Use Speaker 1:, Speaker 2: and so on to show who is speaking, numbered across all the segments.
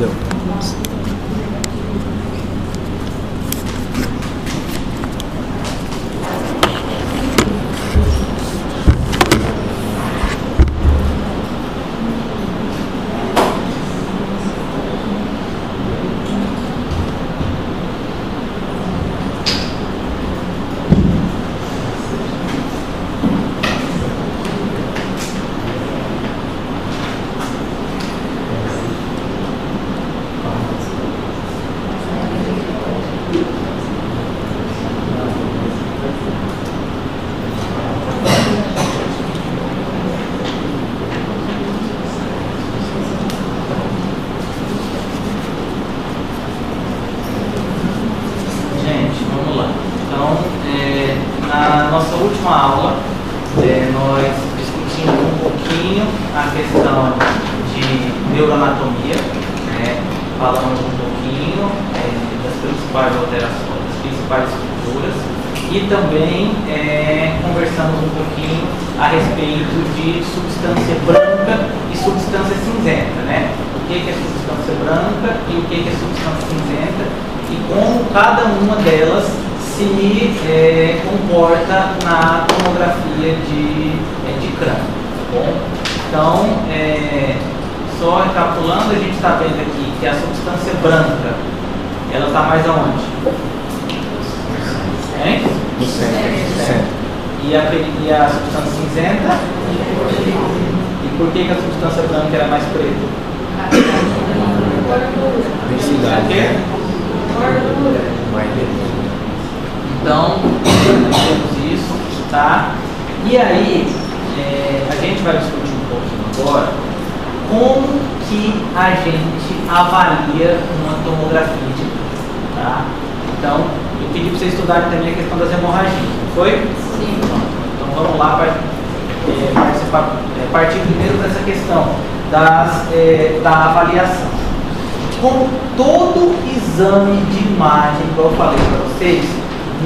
Speaker 1: Deu.
Speaker 2: Nós discutimos um pouquinho a questão de neuroanatomia, falamos um pouquinho das principais alterações, das principais estruturas, e também conversamos um pouquinho a respeito de substância branca e substância cinzenta, o que é substância branca e o que é substância cinzenta, e como cada uma delas se comporta na tomografia de crânio, tá bom? Então, só recapitulando, a gente está vendo aqui que a substância branca, ela está mais aonde?
Speaker 1: No centro.
Speaker 2: E a substância cinzenta? E por que a substância branca era mais preta?
Speaker 1: Densidade.
Speaker 2: Então, temos isso, tá? E aí, a gente vai discutir um pouquinho agora como que a gente avalia uma tomografia de crânio, tá? Então, eu pedi para vocês estudarem também a questão das hemorragias, não foi?
Speaker 3: Sim.
Speaker 2: Então, vamos lá para partir primeiro dessa questão da avaliação. Como todo exame de imagem, igual eu falei para vocês,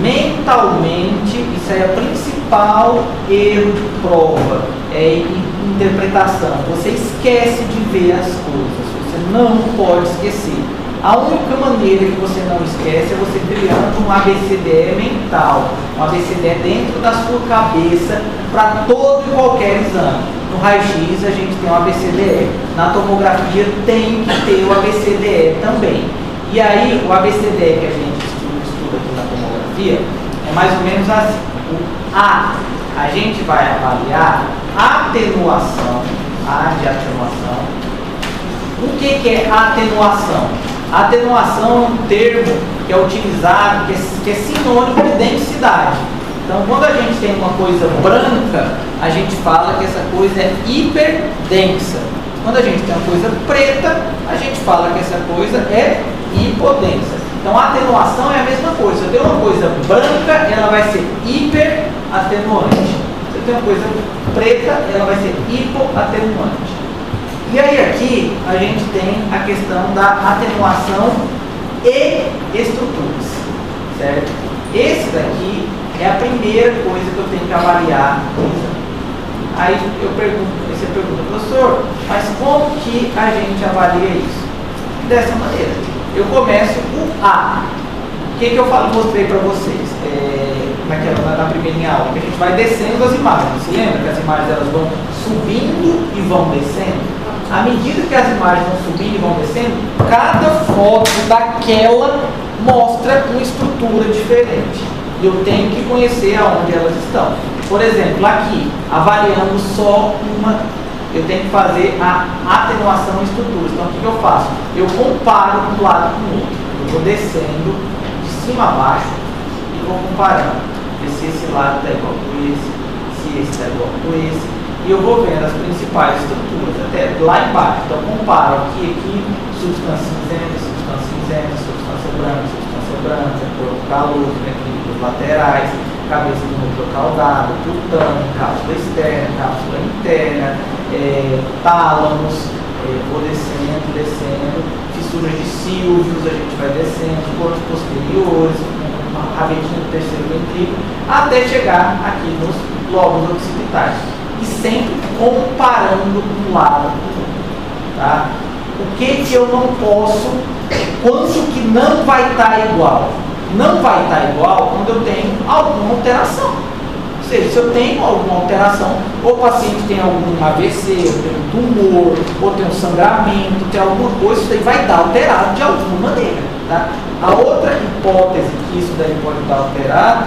Speaker 2: mentalmente, isso é o principal erro de prova, interpretação. Você esquece de ver as coisas, você não pode esquecer. A única maneira que você não esquece é você criando um ABCDE mental, um ABCDE dentro da sua cabeça para todo e qualquer exame. No raio-x a gente tem o ABCDE, na tomografia tem que ter o ABCDE também. E aí o ABCDE que a gente estuda aqui na tomografia é mais ou menos assim. O A gente vai avaliar a atenuação, A de atenuação. O que é atenuação? A atenuação é um termo que é utilizado, que é sinônimo de densidade. Então, quando a gente tem uma coisa branca, a gente fala que essa coisa é hiperdensa. Quando a gente tem uma coisa preta, a gente fala que essa coisa é hipodensa. Então, a atenuação é a mesma coisa. Se eu tenho uma coisa branca, ela vai ser hiperatenuante. Se eu tenho uma coisa preta, ela vai ser hipoatenuante. E aí aqui a gente tem a questão da atenuação e estruturas, certo? Esse daqui é a primeira coisa que eu tenho que avaliar no exame. Aí você pergunta, professor, mas como que a gente avalia isso? Dessa maneira. Eu começo o A. O que eu mostrei para vocês? Na primeira aula, que a gente vai descendo as imagens. Você lembra que as imagens elas vão subindo e vão descendo? À medida que as imagens vão subindo e vão descendo, cada foto daquela mostra uma estrutura diferente. E eu tenho que conhecer aonde elas estão. Por exemplo, aqui, avaliando só uma, eu tenho que fazer a atenuação em estruturas. Então, o que eu faço? Eu comparo um lado com o outro. Eu vou descendo de cima a baixo e vou comparando. Ver se esse lado está igual com esse, se esse está igual com esse. E eu vou vendo as principais estruturas, até lá embaixo. Então, comparo aqui, substância cinzenta, substância branca, corpo caloso, ventrículos laterais, cabeça do núcleo caudado, tutano, cápsula externa, cápsula interna, tálamos, vou descendo, fissuras de Silvius, a gente vai descendo, corpos posteriores, rabetinho do terceiro ventrículo, até chegar aqui nos lóbulos occipitais. E sempre comparando um lado com o outro, tá? O que eu não posso, quando que não vai estar igual? Não vai estar igual quando eu tenho alguma alteração. Ou seja, se eu tenho alguma alteração, ou o paciente tem algum AVC, ou tem um tumor, ou tem um sangramento, tem alguma coisa, isso daí vai dar alterado de alguma maneira. Tá? A outra hipótese que isso daí pode dar alterado,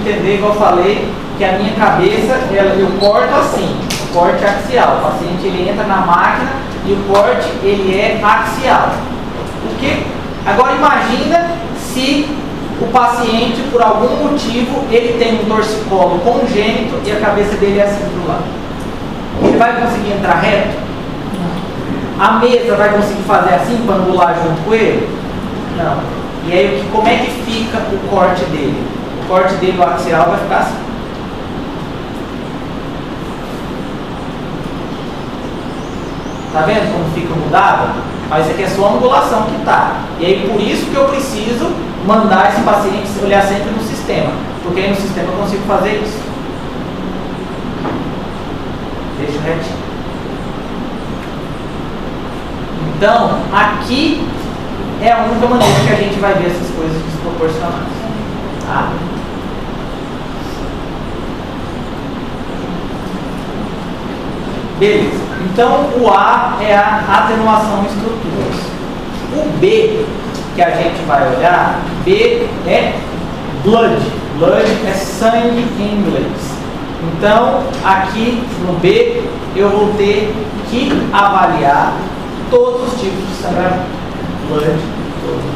Speaker 2: entender, igual eu falei, que a minha cabeça, eu corto assim, corte axial. O paciente ele entra na máquina e o corte ele é axial. Porque agora imagina se o paciente, por algum motivo, ele tem um torcicolo congênito e a cabeça dele é assim pro lado. Ele vai conseguir entrar reto? A mesa vai conseguir fazer assim para angular junto com ele? Não. E aí como é que fica o corte dele? O corte dele, o axial, vai ficar assim. Tá vendo como fica mudado? Mas isso aqui é só a angulação que está. E aí por isso que eu preciso mandar esse paciente olhar sempre no sistema. Porque aí no sistema eu consigo fazer isso. Deixa retinho. Então, aqui é a única maneira que a gente vai ver essas coisas desproporcionais. Tá? Beleza. Então, o A é a atenuação em estruturas. O B, que a gente vai olhar, B é blood. Blood é sangue em inglês. Então, aqui no B, eu vou ter que avaliar todos os tipos de sangramento. Blood, todos.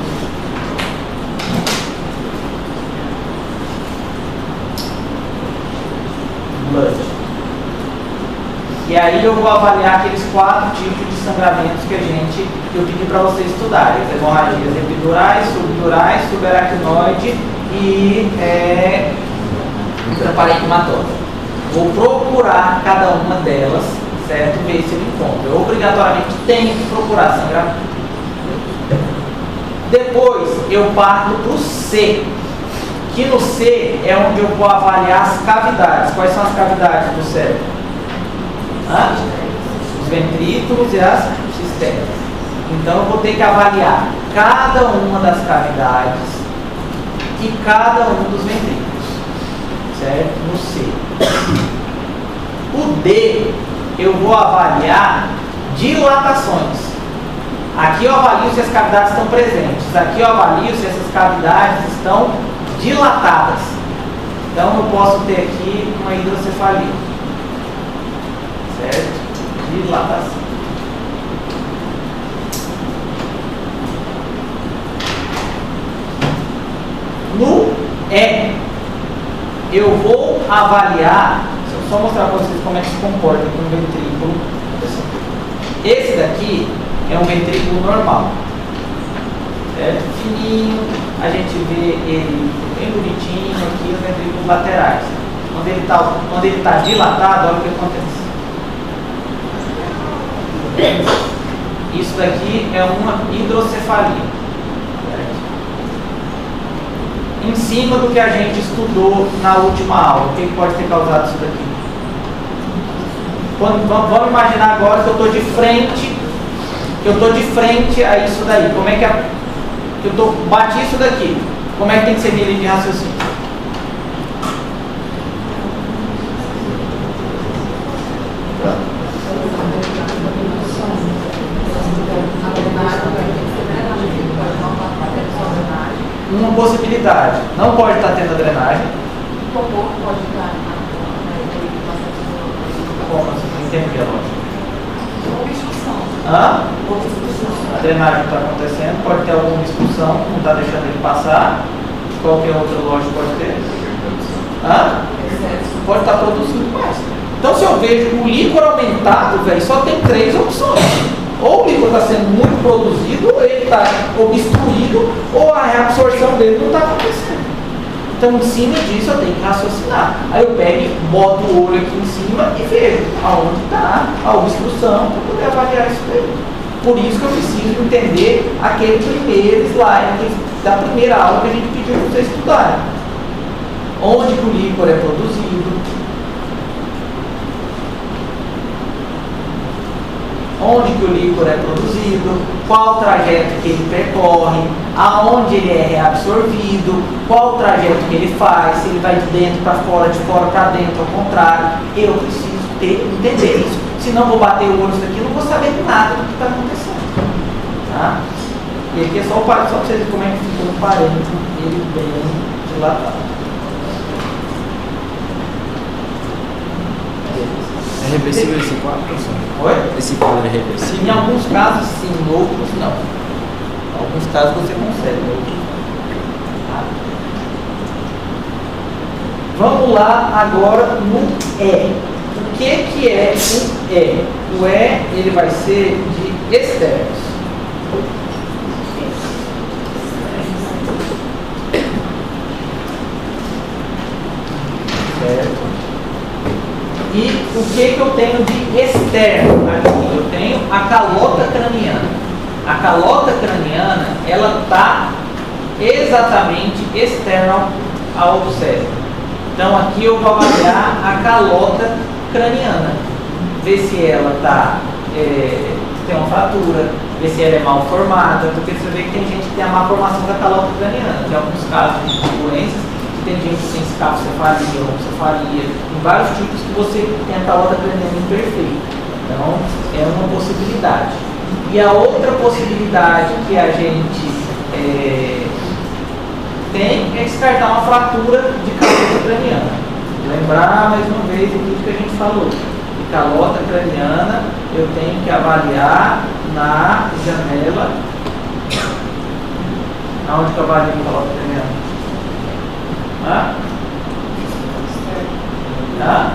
Speaker 2: Blood. E aí eu vou avaliar aqueles 4 tipos de sangramentos que eu pedi para vocês estudarem. As hemorragias epidurais, subdurais, subaracnoide e intraparenquimatosa. Vou procurar cada uma delas, certo? Ver se eu encontro. Eu obrigatoriamente tenho que procurar sangramento. Depois eu parto para o C, que no C é onde eu vou avaliar as cavidades. Quais são as cavidades do cérebro? Os ventrículos e as cisternas. Então eu vou ter que avaliar cada uma das cavidades e cada um dos ventrículos, certo? No C. O D eu vou avaliar dilatações. Aqui eu avalio se as cavidades estão presentes. Aqui eu avalio se essas cavidades estão dilatadas. Então eu posso ter aqui uma hidrocefalia. Certo? Dilatação. No E, eu vou avaliar, deixa eu só mostrar para vocês como é que se comporta aqui um ventrículo. Esse daqui é um ventrículo normal. Certo? Fininho, a gente vê ele bem bonitinho aqui, os ventrículos laterais. Quando ele está dilatado, olha o que acontece. Isso daqui é uma hidrocefalia, certo? Em cima do que a gente estudou na última aula, o que pode ter causado isso daqui? Vamos imaginar agora que eu estou de frente, a isso daí. Como é que bati isso daqui? Como é que tem que ser minha linha de raciocínio? Uma possibilidade. Não pode estar tendo a drenagem.
Speaker 3: Como pode estar?
Speaker 2: Como assim? Não entendo o que é lógico.
Speaker 3: Obstrução.
Speaker 2: Obstrução. A drenagem está acontecendo, pode ter alguma expulsão, não está deixando ele passar. Qualquer outra lógica pode ter. Pode estar produzindo mais. Então, se eu vejo o líquor aumentado, velho, só tem 3 opções. Ou o líquor está sendo muito produzido, ou ele está obstruído, ou a reabsorção dele não está acontecendo. Então, em cima disso, eu tenho que raciocinar. Aí eu pego, boto o olho aqui em cima e vejo aonde está a obstrução para poder avaliar isso daí. Por isso que eu preciso entender aquele primeiro slide da primeira aula que a gente pediu para vocês estudarem. Onde que o líquor é produzido, onde que o líquor é produzido, qual o trajeto que ele percorre, aonde ele é reabsorvido, qual o trajeto que ele faz, se ele vai de dentro para fora, de fora para dentro, ao contrário. Eu preciso entender isso. Senão vou bater o olho nisso aqui e não vou saber nada do que está acontecendo. Tá? E aqui é só o parâmetro, só para vocês verem como é que fica o parâmetro, ele bem dilatado.
Speaker 1: É reversível esse quadro, professor?
Speaker 2: Oi?
Speaker 1: Esse quadro é reversível?
Speaker 2: Em alguns casos sim, em outros não. Em alguns casos você consegue, em outros não. Tá? Vamos lá agora no E. O que é o E? O E ele vai ser de externos. Certo? E o que eu tenho de externo aqui? Eu tenho a calota craniana. A calota craniana, ela está exatamente externa ao cérebro. Então aqui eu vou avaliar a calota craniana. Ver se ela tem uma fratura, ver se ela é mal formada, porque você vê que tem gente que tem a má formação da calota craniana. Tem alguns casos de doenças que tem gente que tem escafocefalia, oncocefalia, em vários tipos que você tem a calota craniana imperfeita. Então, é uma possibilidade. E a outra possibilidade que a gente tem é descartar uma fratura de calota craniana. Lembrar mais uma vez o que a gente falou. De calota craniana, eu tenho que avaliar na janela. Aonde que eu avalio a calota craniana? Hã? Hã?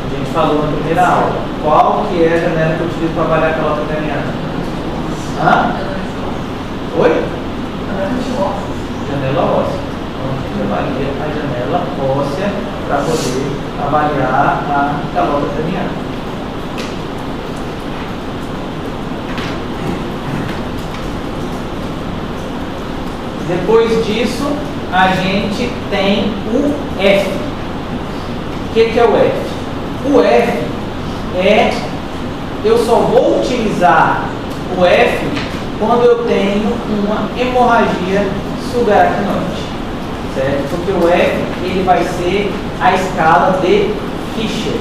Speaker 2: A gente falou na primeira aula. Qual que é a janela que eu utilizo para avaliar a calota craniana? Hã? Oi? Janela óssea. Então a gente avalia a janela óssea para poder avaliar a calota craniana. Depois disso, a gente tem o F. O que é o F? O F eu só vou utilizar o F quando eu tenho uma hemorragia subaracnoide, certo? Porque o F ele vai ser a escala de Fischer.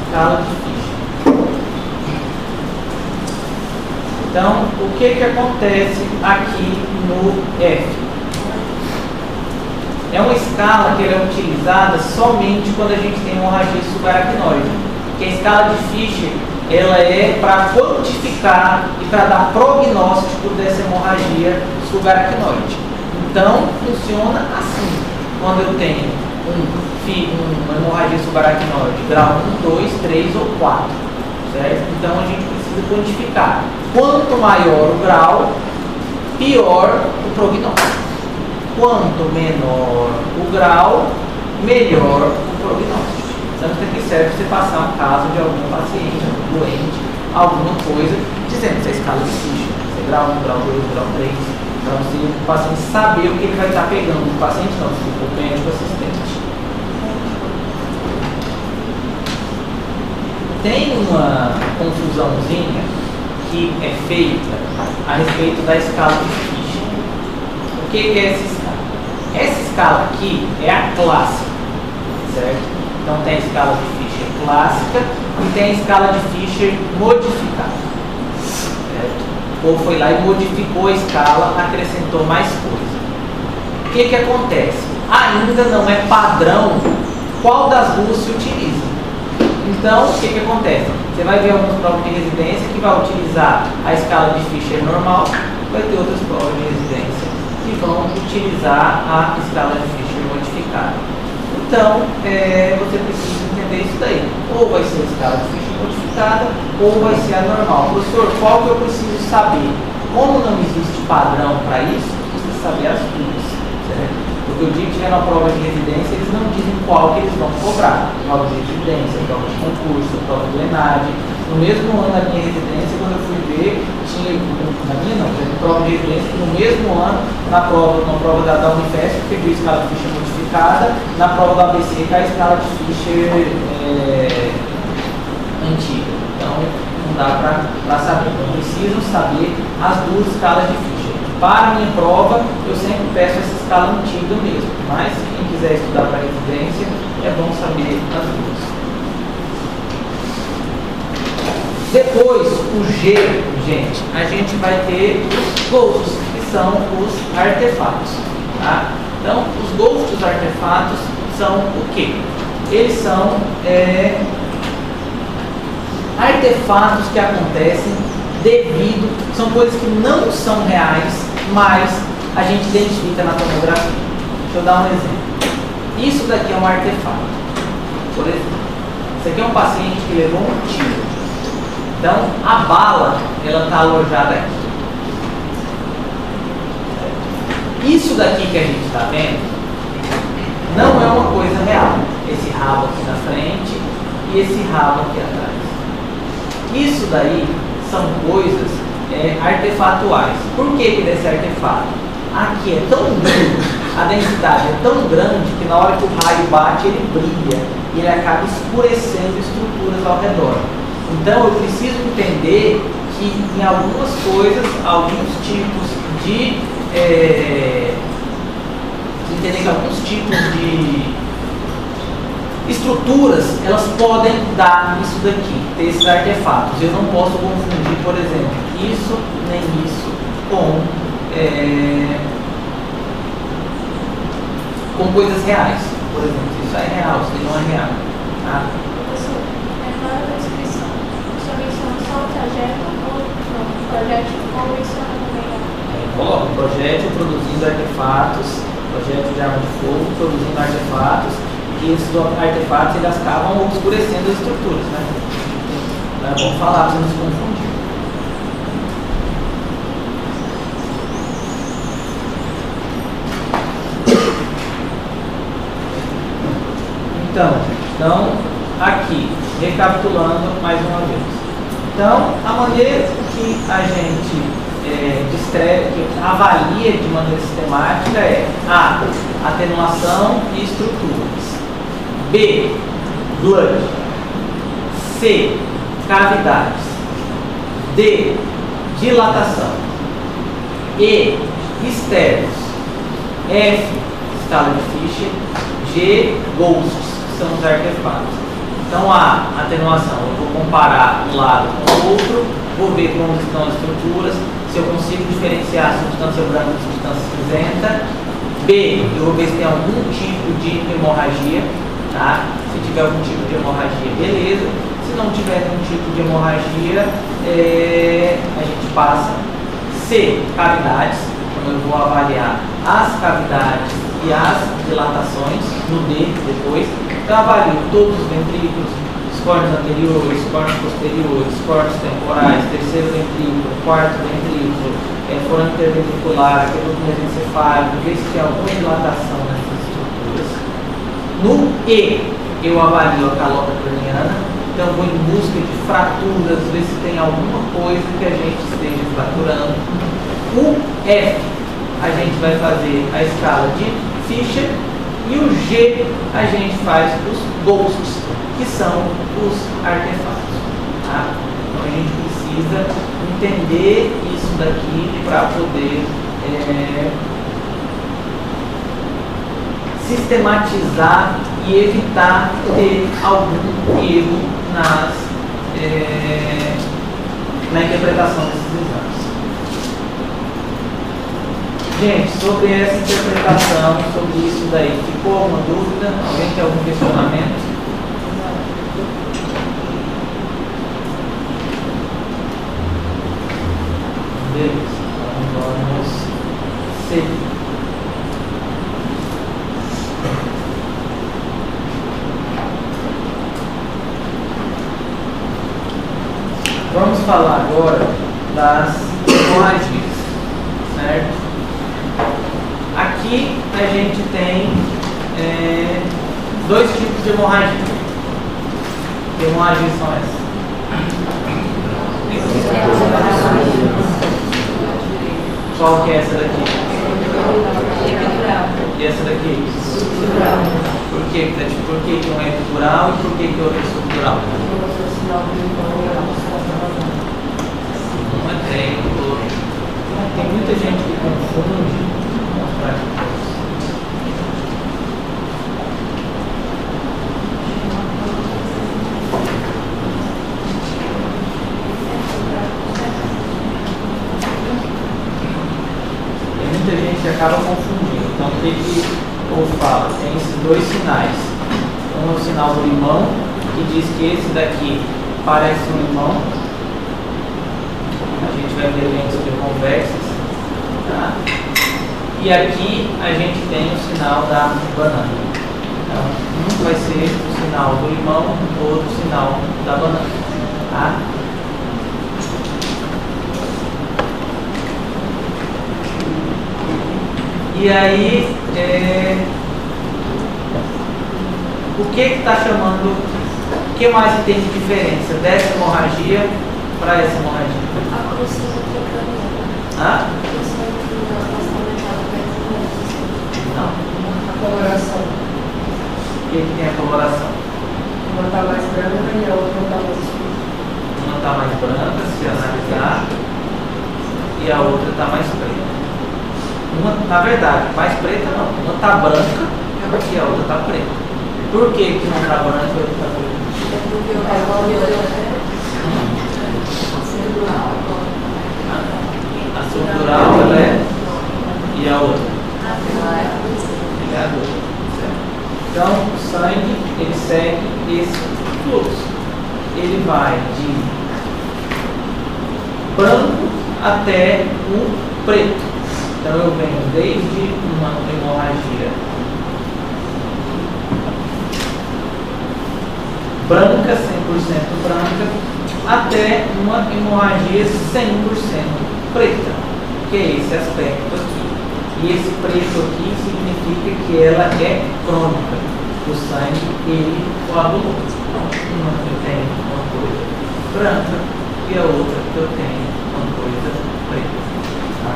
Speaker 2: Escala de Fischer. Então, o que acontece aqui no F? É uma escala que ela é utilizada somente quando a gente tem hemorragia subaracnoide. Que a escala de Fischer ela é para quantificar e para dar prognóstico dessa hemorragia subaracnoide. Então, funciona assim. Quando eu tenho uma hemorragia subaracnoide, grau 1, 2, 3 ou 4. Certo? Então, a gente precisa quantificar. Quanto maior o grau, pior o prognóstico. Quanto menor o grau, melhor o prognóstico. Tanto que aqui serve você passar um caso de algum paciente, algum doente, alguma coisa, dizendo se a escala de Fischer, se é grau 1, grau 2, grau 3. Então, se o paciente saber o que ele vai estar pegando, o paciente não, se for o médico assistente. Tem uma confusãozinha que é feita a respeito da escala de Fischer. O que é essa escala? Essa escala aqui é a clássica, certo? Então tem a escala de Fischer clássica e tem a escala de Fischer modificada, certo? Ou foi lá e modificou a escala, acrescentou mais coisa. O que acontece? Ainda não é padrão qual das duas se utiliza. Então, o que acontece? Você vai ver algumas provas de residência que vai utilizar a escala de Fischer normal, vai ter outras provas de residência que vão utilizar a escala de Fischer modificada. modificada. Então, você precisa entender isso daí. Ou vai ser a escala de ficha modificada, ou vai ser a normal. Professor, qual que eu preciso saber? Como não existe padrão para isso, precisa saber as duas, certo? Porque o dia que tiver uma prova de residência, eles não dizem qual que eles vão cobrar. Prova de residência, prova de concurso, prova de ENAD. No mesmo ano da minha residência, quando eu fui ver, tinha, na minha não, teve prova de residência, no mesmo ano, na prova da Unifesp, pediu a escala de ficha modificada, na prova da ABC, que é a escala de ficha antiga. Então, não dá para saber. Então, precisam saber as duas escalas de ficha. Para a minha prova, eu sempre peço essa escala antiga mesmo, mas quem quiser estudar para residência, é bom saber as duas. Depois, o G, gente, a gente vai ter os ghosts, que são os artefatos. Tá? Então, os ghosts, os artefatos, são o quê? Eles são artefatos que acontecem devido, são coisas que não são reais, mas a gente identifica na tomografia. Deixa eu dar um exemplo. Isso daqui é um artefato. Por exemplo, isso aqui é um paciente que levou um tiro. Então, a bala, ela está alojada aqui. Isso daqui que a gente está vendo não é uma coisa real. Esse rabo aqui na frente e esse rabo aqui atrás. Isso daí são coisas artefatuais. Por que desse artefato? Aqui é tão duro, a densidade é tão grande que na hora que o raio bate, ele brilha e ele acaba escurecendo estruturas ao redor. Então, eu preciso entender que em algumas coisas, alguns tipos de estruturas, elas podem dar isso daqui, ter esses artefatos. Eu não posso confundir, por exemplo, isso nem isso com coisas reais. Por exemplo, isso é real, isso não é real. Tá?
Speaker 4: Professor, na hora da descrição, o senhor menciona só o trajeto ou não? O projétil ou menciona também?
Speaker 2: Coloca o projétil produzindo artefatos, projétil de arma de fogo produzindo artefatos, e esses artefatos eles acabam obscurecendo as estruturas, né? Então é bom falar para você não se confundir. Então, aqui, recapitulando mais uma vez. Então, a maneira que a gente descreve, que avalia de maneira sistemática é A, atenuação e estruturas. B, blood. C, cavidades. D, dilatação. E, externos. F, escala de Fischer. G, ghosts, que são os artefatos. Então, A, atenuação. Eu vou comparar um lado com o outro, vou ver como estão as estruturas, se eu consigo diferenciar a substância branca da substância cinzenta. B, eu vou ver se tem algum tipo de hemorragia. Tá? Se tiver algum tipo de hemorragia, beleza. Se não tiver nenhum tipo de hemorragia, a gente passa. C, cavidades. Então eu vou avaliar as cavidades e as dilatações no D depois. Então avalio todos os ventrículos, os córneos anteriores, córneos posteriores, córneos temporais, terceiro ventrículo, quarto ventrículo, forame interventricular, aquele mesencefálico, ver se tem alguma dilatação nessas estruturas. No E, eu avalio a calota craniana, então vou em busca de fraturas, ver se tem alguma coisa que a gente esteja fraturando. O F, a gente vai fazer a escala de Fischer, e o G, a gente faz os ghosts, que são os artefatos. Tá? Então a gente precisa entender isso daqui para poder sistematizar e evitar ter algum erro na interpretação desses exames. Gente, sobre essa interpretação, sobre isso daí, ficou alguma dúvida? Alguém tem algum questionamento? Beleza, então vamos seguir. Vamos falar agora das hemorragias, certo? Aqui a gente tem dois tipos de hemorragia. Que hemorragias são essas? Qual que é essa daqui? E essa daqui? Por que uma é epidural e por que outra é subdural? Uma é treino. Tem muita gente que confunde. Vou mostrar aqui para vocês. Muita gente acaba confundindo. Então, o que o povo fala? Tem esses dois sinais. Um é o sinal do limão, que diz que esse daqui parece um limão. A gente vai ver lentes convexas. Tá? E aqui a gente tem o sinal da banana. Então, um vai ser o sinal do limão, o outro o sinal da banana. Tá? E aí, o que está chamando, o que mais tem de diferença dessa hemorragia para essa hemorragia?
Speaker 4: A cruz intracraniana.
Speaker 2: Hã?
Speaker 4: A cruz
Speaker 2: Não.
Speaker 3: A coloração.
Speaker 2: O que tem a coloração?
Speaker 3: Uma está mais branca e a outra está mais escura.
Speaker 2: Uma está mais branca, se analisar, e a outra está mais preta. Uma, na verdade, mais preta não. Uma está branca e a outra está preta. Por que uma está branca e a outra está preta?
Speaker 3: É porque o carbono
Speaker 2: A subdural ela é e a outra? Ela é a outra. Então, o sangue ele segue esse fluxo. Ele vai de branco até o preto. Então eu venho desde uma hemorragia branca, 100% branca, até uma hemorragia 100% preta, que é esse aspecto aqui. E esse preto aqui significa que ela é crônica. O sangue, ele coagulou. Uma que eu tenho uma coisa branca e a outra que eu tenho uma coisa preta. Tá?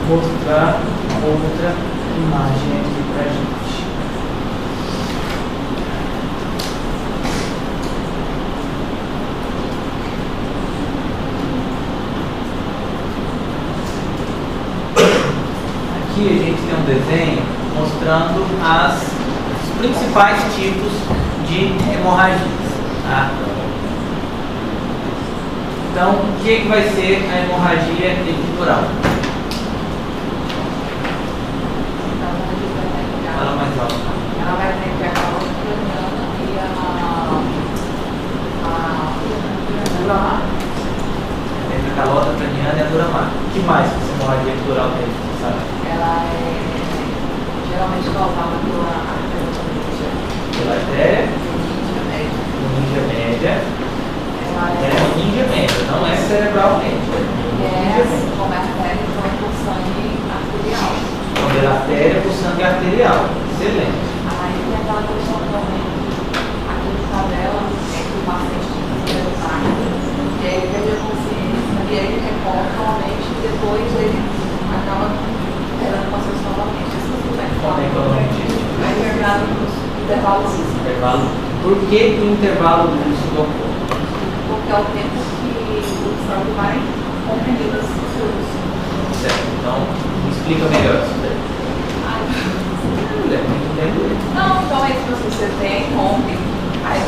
Speaker 2: Vou mostrar outra imagem aqui pra gente. Aqui a gente tem um desenho mostrando os principais tipos de hemorragias. Tá? Então, o que vai ser a hemorragia epidural? Fala mais alto.
Speaker 3: ela vai ter que a calota craniana e a duramar.
Speaker 2: Entre a calota craniana e a duramar. O que mais que essa hemorragia epidural tem? Você sabe?
Speaker 3: Ela é geralmente causada pela artéria
Speaker 2: Pela artéria
Speaker 3: média.
Speaker 2: meningia média.
Speaker 3: Ela
Speaker 2: É meningia média, não é cerebral média.
Speaker 3: como a artéria vai por sangue arterial.
Speaker 2: Então, pela artéria para o sangue arterial. Excelente.
Speaker 3: Aí tem aquela questão também, a questão dela é que o paciente tem que fazer o sangue, e aí ele perde a consciência, e aí ele recorre novamente, e depois ele acaba perdendo consciência novamente. Isso não é
Speaker 2: Como é que é o nome disso?
Speaker 3: Aí terminado nos intervalos lúcidos.
Speaker 2: Intervalo. Por que o intervalo lúcido ocorre?
Speaker 3: Porque é o tempo que o sangue vai comprimindo as estruturas.
Speaker 2: Certo. Então, me explica melhor isso daí.
Speaker 3: Não, então é isso, você tem, rompe, aí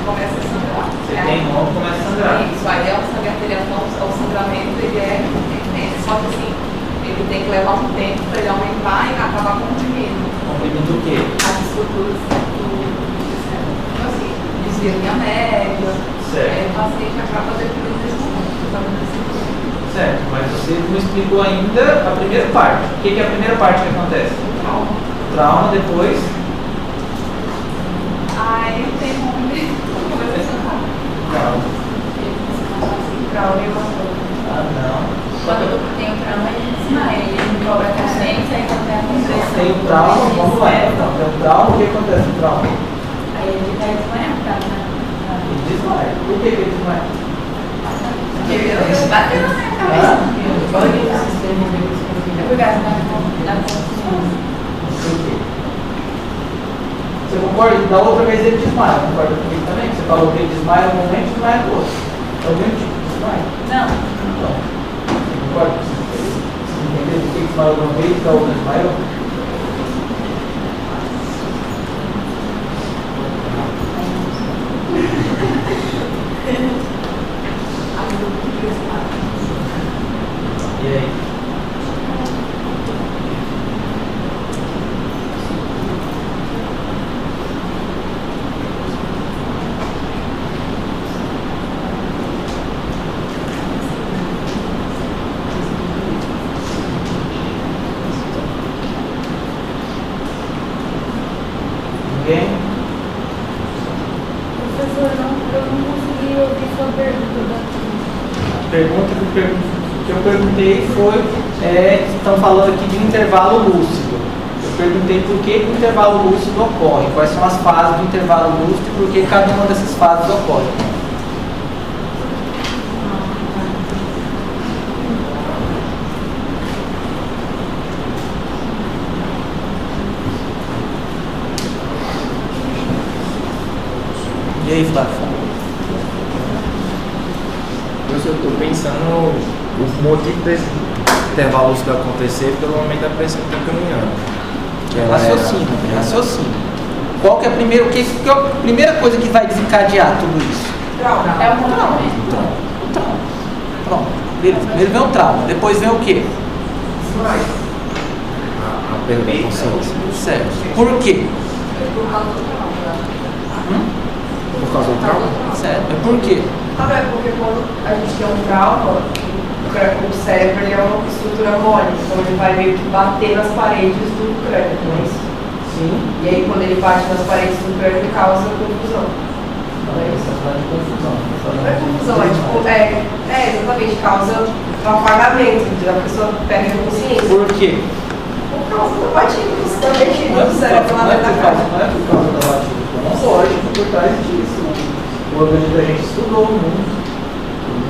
Speaker 3: começa a sangrar.
Speaker 2: Você tem rompe, começa a sangrar.
Speaker 3: Isso, aí é o sangue arterial, então o sangramento ele é imenso, só que assim, ele tem que levar um tempo para ele aumentar e acabar comprimindo
Speaker 2: Comprimindo o quê?
Speaker 3: as estruturas do sistema. Então assim, desvia linha média,
Speaker 2: Certo.
Speaker 3: aí o paciente acaba deprimindo nesse momento.
Speaker 2: Certo, mas você não explicou ainda a primeira parte. O que é a primeira parte que acontece?
Speaker 3: Trauma.
Speaker 2: Trauma, depois
Speaker 3: Aí tem um
Speaker 5: Aí ele vai desmanhar, né?
Speaker 2: Ele desmaia. Por que ele desmaia?
Speaker 3: Porque eu bati na minha cabeça. Eu falei que o sistema
Speaker 5: É por causa da confusão.
Speaker 2: Por quê? Você concorda? Da outra vez ele desmaia. Concorda comigo também? Você falou que ele desmaia no momento e desmaia no outro. É o mesmo tipo de desmaio?
Speaker 5: Não.
Speaker 2: Não. Você concorda? Você entendeu por que desmaiou de uma vez e da outra desmaiou? E aí? Ninguém?
Speaker 4: Professor, eu não consegui ouvir sua pergunta.
Speaker 2: A pergunta que eu perguntei foi, estão falando aqui de intervalo lúcido. Eu perguntei por que o intervalo lúcido ocorre, quais são as fases do intervalo lúcido e por que cada uma dessas fases ocorre. E aí, Flávio?
Speaker 1: Eu estou pensando o motivo desse intervalo lúcido acontecer pelo aumento da pressão que está caminhando. Que ela
Speaker 2: Raciocínio. Qual que é a primeira, que é a primeira coisa que vai desencadear tudo isso?
Speaker 3: Trauma.
Speaker 5: É um trauma.
Speaker 2: O trauma. Pronto. Beleza. Primeiro vem o trauma, depois vem o quê?
Speaker 1: a perda da consciência.
Speaker 2: Certo. Por quê?
Speaker 3: Por causa do trauma.
Speaker 1: Por causa do trauma?
Speaker 2: Certo. Mas por quê?
Speaker 6: Sabe, é porque quando a gente tem um trauma, o cérebro ele é uma estrutura mole, então ele vai meio que bater nas paredes do crânio, não é isso?
Speaker 2: Sim.
Speaker 6: E aí quando ele bate nas paredes do crânio, ele causa confusão. Não é isso?
Speaker 2: Não é confusão.
Speaker 6: Não é confusão, é tipo, exatamente, causa um apagamento, a pessoa perde a consciência.
Speaker 2: Por quê?
Speaker 6: Por causa da batida da mexida
Speaker 2: Não é
Speaker 6: do
Speaker 2: por
Speaker 6: cérebro lá dentro da
Speaker 2: causa
Speaker 6: cara.
Speaker 2: da batida. Tem uma lógica por trás disso. O organismo da gente estudou muito.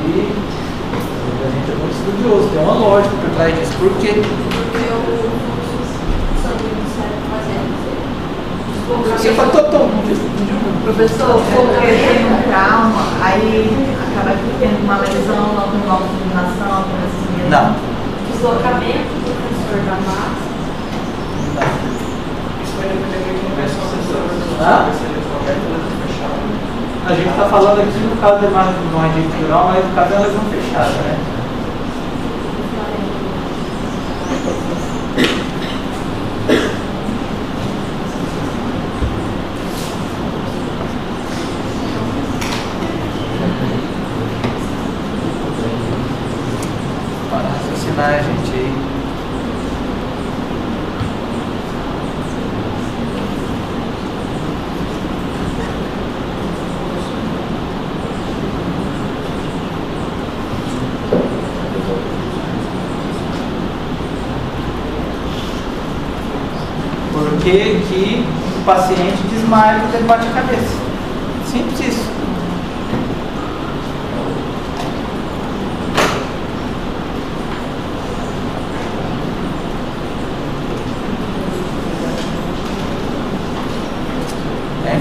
Speaker 2: E a gente é muito estudioso. Tem uma lógica por trás disso. Por quê?
Speaker 3: Porque o sangue do cérebro fazendo.
Speaker 2: Você fala todo mundo.
Speaker 7: Professor, porque tem um trauma, aí acaba tendo uma lesão, não tem uma fulminação,
Speaker 2: Não.
Speaker 3: Deslocamento do sensor da massa.
Speaker 2: A gente está falando aqui no caso de uma agente neural, mas no caso é uma lesão fechada, né? Para raciocinar, gente, aí. Por que o paciente desmaia quando ele bate a cabeça? Simples isso.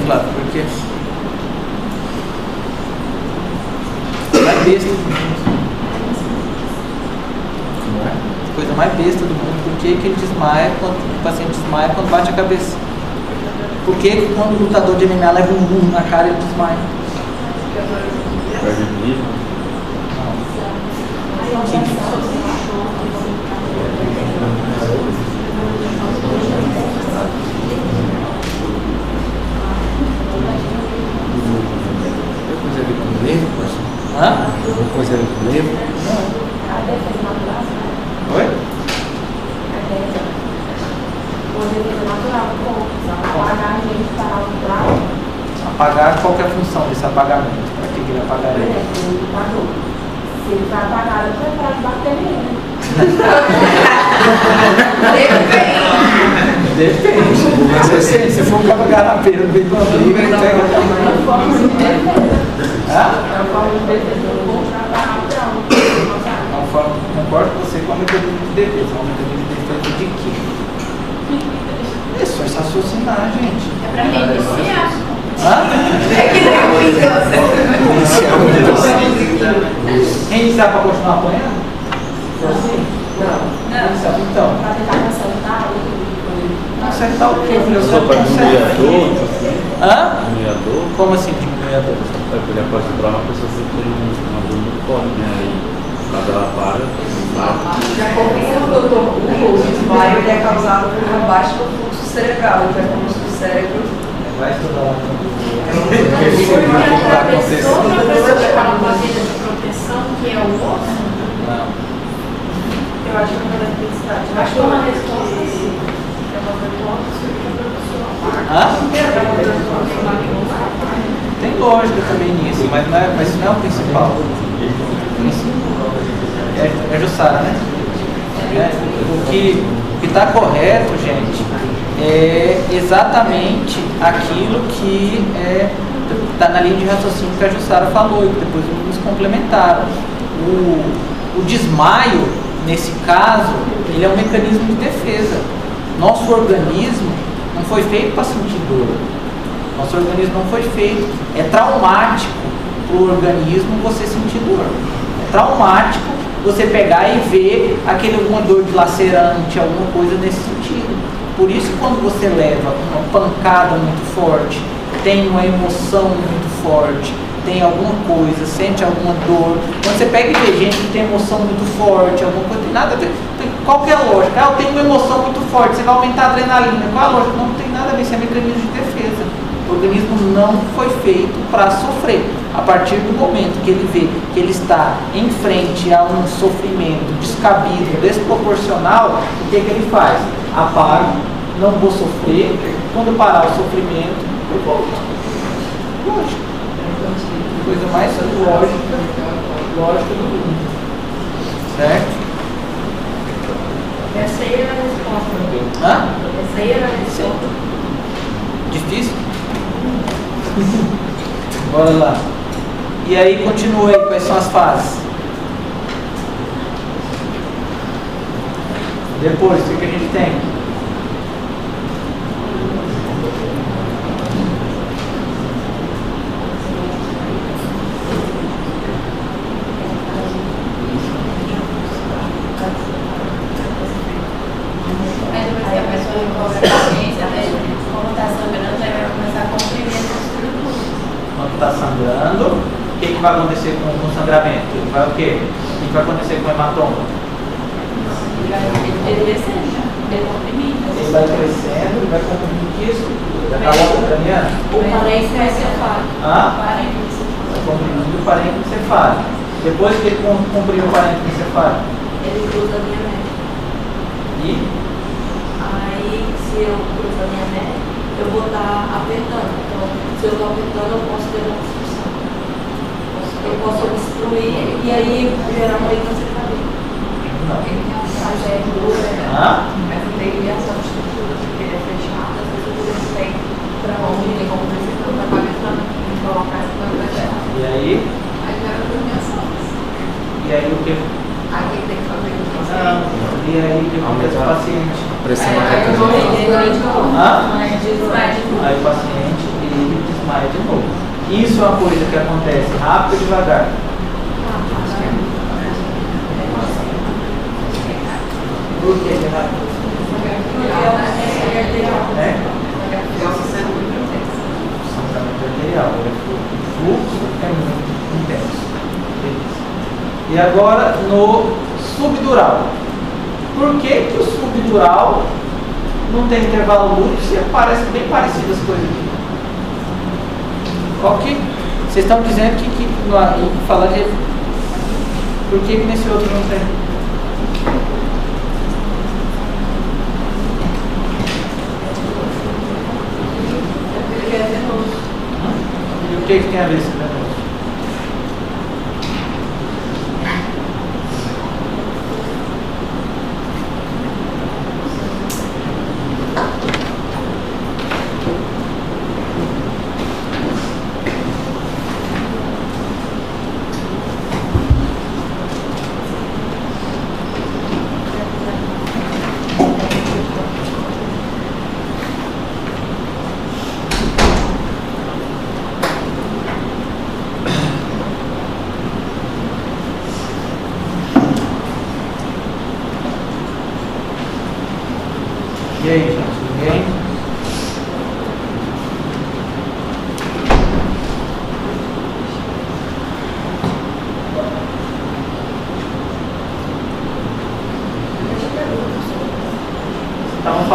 Speaker 2: Flávio, por quê? Mais besta do mundo.
Speaker 1: Não é?
Speaker 2: Coisa mais besta do mundo. Por que ele desmaia quando o paciente desmaia quando bate a cabeça? Por que quando o lutador de MMA leva um burro na cara ele desmaia?
Speaker 1: Perde o nível. Tem coisa a ver com nervo, pastor?
Speaker 2: Hã?
Speaker 1: Tem coisa a ver com nervo?
Speaker 2: Oi? Apagar, qual que é a função desse apagamento? Para que ele apagaria?
Speaker 7: Se ele vai apagar, ele vai parar de bater nele.
Speaker 2: Depende. Se for um cabo garapeiro no meio de uma briga, ele pega. Concordo com você com o mecanismo de defesa. É um mecanismo de defesa de quê? Isso, é raciocinar, gente.
Speaker 4: É pra reiniciar.
Speaker 2: Reiniciar para continuar apanhando? Assim? Não. Então.
Speaker 4: Pra tentar consertar
Speaker 2: Acertar o quê? Eu
Speaker 8: Só para diminuir a dor?
Speaker 2: Hã?
Speaker 8: Diminuir a dor?
Speaker 2: Como assim diminuir a dor?
Speaker 8: Ele pode comprar uma pessoa que tem uma dor muito forte, né? Aí, quando ela para,
Speaker 6: De acordo com o doutor Hugo, o desmaio ele é causado por uma baixa do fluxo cerebral, então é como se o cérebro.
Speaker 2: Vai estudar lá.
Speaker 4: a pessoa aquela barreira de proteção que é o osso,
Speaker 2: Não.
Speaker 6: Eu acho que é uma necessidade.
Speaker 4: eu acho que é uma resposta assim. É uma resposta que a pessoa
Speaker 2: Tem lógica também nisso, mas isso não é o principal. É Jussara, né? O que está correto, gente, é exatamente aquilo que está na linha de raciocínio que a Jussara falou e que depois os meninos complementaram. O desmaio, nesse caso, ele é um mecanismo de defesa. Nosso organismo não foi feito para sentir dor. Nosso organismo não foi feito. É traumático para o organismo você sentir dor. É traumático você pegar e ver alguma dor dilacerante, alguma coisa nesse sentido. Por isso, quando você leva uma pancada muito forte, tem uma emoção muito forte, tem alguma coisa, sente alguma dor, quando você pega e vê gente que tem emoção muito forte, alguma coisa, tem nada a ver, qual que é a lógica? Eu tenho uma emoção muito forte, você vai aumentar a adrenalina, qual é a lógica? Não tem nada a ver, isso é mecanismo de defesa. O organismo não foi feito para sofrer. A partir do momento que ele vê que ele está em frente a um sofrimento descabido, desproporcional, o que ele faz? Apago, não vou sofrer, quando parar o sofrimento, eu volto. Lógico. Coisa mais lógica do mundo. Certo?
Speaker 4: Essa aí era a resposta.
Speaker 2: Hã?
Speaker 4: Essa aí era a resposta.
Speaker 2: Difícil? Bora lá. E aí, continua aí, quais são as fases? Depois, o que a gente tem?
Speaker 5: Aí depois que a pessoa recobra a consciência, como está sangrando, aí vai começar a comprimir essa estrutura.
Speaker 2: Quando está sangrando, o que vai acontecer com o sangramento? Ele vai o quê? O que vai acontecer com o hematoma?
Speaker 5: Ele descendo, ele comprimindo.
Speaker 2: Ele vai crescendo, ele vai comprimir isso. Já está logo craniano?
Speaker 5: O parênteses vai ser fácil.
Speaker 2: Vai comprimindo o parênteses encefálico. Depois que ele comprime o parênteses encefálico,
Speaker 5: Ele cruza a minha meta.
Speaker 2: e
Speaker 5: Aí, se eu cruzar a minha meta, eu vou estar apertando. Então, se eu estou apertando, eu posso ter uma obstrução. Eu posso obstruir e aí gerar uma hidrocefalia.
Speaker 2: não.
Speaker 3: Ele tem um trajeto duro, né? Mas não tem ligação de estrutura, porque ele é fechado, as estruturas não tem para onde, tem como descer para a cabeça e colocar essa coisa pra terra.
Speaker 2: E aí?
Speaker 3: Aí gera dormiação.
Speaker 2: E aí o que?
Speaker 3: Aí ele tem que fazer o que
Speaker 2: E aí o que acontece com o paciente?
Speaker 1: Pressão na
Speaker 3: Aí eu vou
Speaker 1: cabeça.
Speaker 2: Aí o paciente ele desmaia de novo. Isso é uma coisa que acontece rápido ou devagar? Por que ele é rápido? Né? Sangramento arterial, o fluxo é muito intenso. Beleza. E agora no subdural. Por que que o subdural não tem intervalo muito se parece bem parecido as coisas aqui? Ok? Vocês estão dizendo que falar de... Por que nesse outro não tem?
Speaker 5: Ele é venoso.
Speaker 2: E o que tem a ver esse venoso?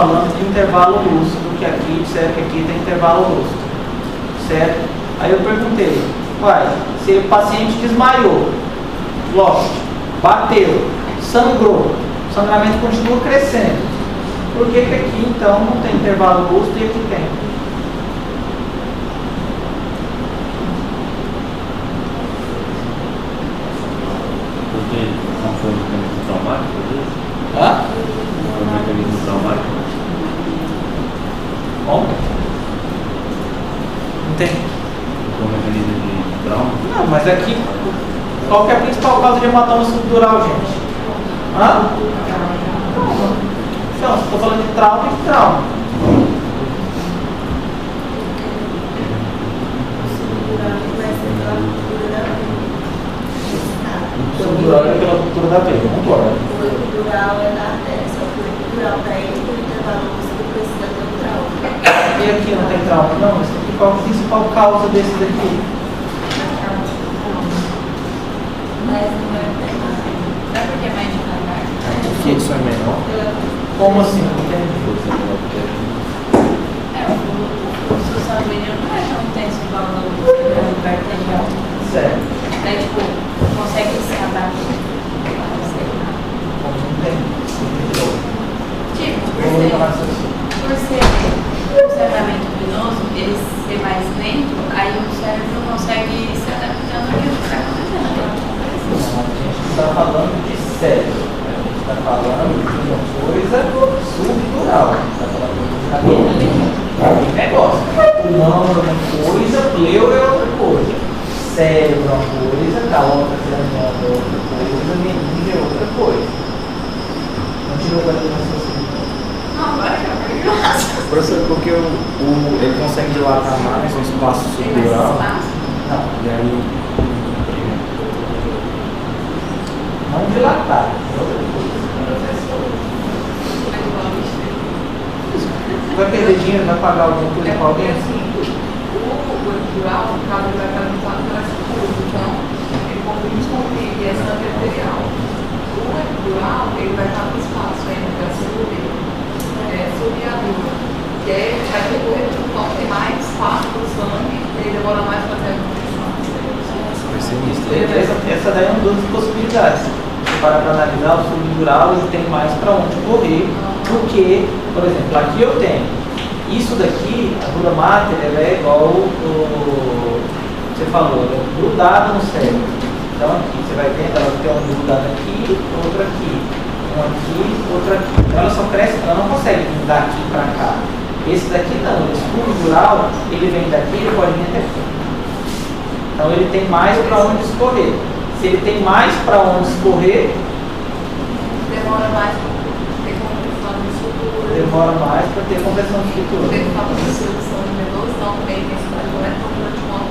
Speaker 2: falando de intervalo lúcido, que aqui disseram que aqui tem intervalo lúcido, certo? Aí eu perguntei, uai, se o paciente desmaiou, lógico, bateu, sangrou, o sangramento continua crescendo, por que que aqui então não tem intervalo lúcido e aqui tem?
Speaker 8: Porque não foi um mecanismo traumático, às vezes?
Speaker 2: Hã?
Speaker 8: Não foi um mecanismo traumático?
Speaker 2: Como? Não tem.
Speaker 8: Foi um mecanismo de trauma?
Speaker 2: Não, mas aqui, qual que é a principal causa de hematoma subdural, gente? Hã? Então, estou falando de trauma e de trauma. Subdural é pela ruptura da veia, concordo.
Speaker 5: O epidural é da artéria, só que o epidural para ele tem intervalo lúcido precisa ter um trauma.
Speaker 2: E aqui não tem trauma? Não, mas qual a principal causa desse daqui?
Speaker 5: Mas não é verdade.
Speaker 3: Não é porque é mais devagar.
Speaker 1: O fluxo é menor.
Speaker 2: Como assim? Não entendi.
Speaker 3: O fluxo sanguíneo não é tão tenso igual no arterial.
Speaker 2: Certo.
Speaker 3: Daí, tipo, consegue se abaixar.
Speaker 2: Como não tem?
Speaker 3: Tipo,
Speaker 2: Vamos lá, raciocínio.
Speaker 3: por ser um sangramento venoso, ele ser mais lento, aí o cérebro não consegue se adaptando ao que está acontecendo.
Speaker 2: A gente está falando de cérebro. A gente está falando de uma coisa subdural. Está falando de cabeça. Negócio. Pulmão é uma coisa, pleura é outra coisa. Cérebro é uma coisa, calota craniana é outra coisa, meninge é outra coisa. Continua com a raciocínio.
Speaker 3: Não, agora que eu pergunto.
Speaker 1: Professor, porque ele consegue dilatar mais o espaço
Speaker 3: Tem mais
Speaker 1: subdural.
Speaker 3: espaço?
Speaker 2: Não,
Speaker 1: E aí,
Speaker 2: não dilatar. É outra coisa. Vai perder dinheiro, vai pagar alguma coisa
Speaker 3: É
Speaker 2: para
Speaker 3: porque
Speaker 2: alguém?
Speaker 3: assim, o epidural, no caso, ele vai estar limitado pela cirurgia, então ele comprime e essa arterial. O epidural, ele vai estar no espaço ainda para subir a dura. E aí ele vai percorrer por um tem mais espaço do sangue, e ele demora mais para ter a nutrição.
Speaker 1: vai ser misto.
Speaker 2: Essa daí é uma das possibilidades. Se parar para analisar, o subdural ele tem mais para onde correr, porque, por exemplo, aqui eu tenho isso daqui, a dura mater, ela é igual você falou, ela é grudada no cérebro. Então aqui, você vai vendo, ela tem uma grudada aqui, outra aqui, uma aqui, outra aqui. Então ela só cresce, ela não consegue vir daqui para cá. Esse daqui não, esse subdural, ele vem daqui, ele pode vir até aqui. Então ele tem mais para onde escorrer. Se ele tem mais para onde escorrer,
Speaker 3: Demora mais para ter compressão de estrutura.
Speaker 2: demora mais para ter compressão de estrutura.
Speaker 3: Ele fala de solução de venoso, então também tem esse problema durante uma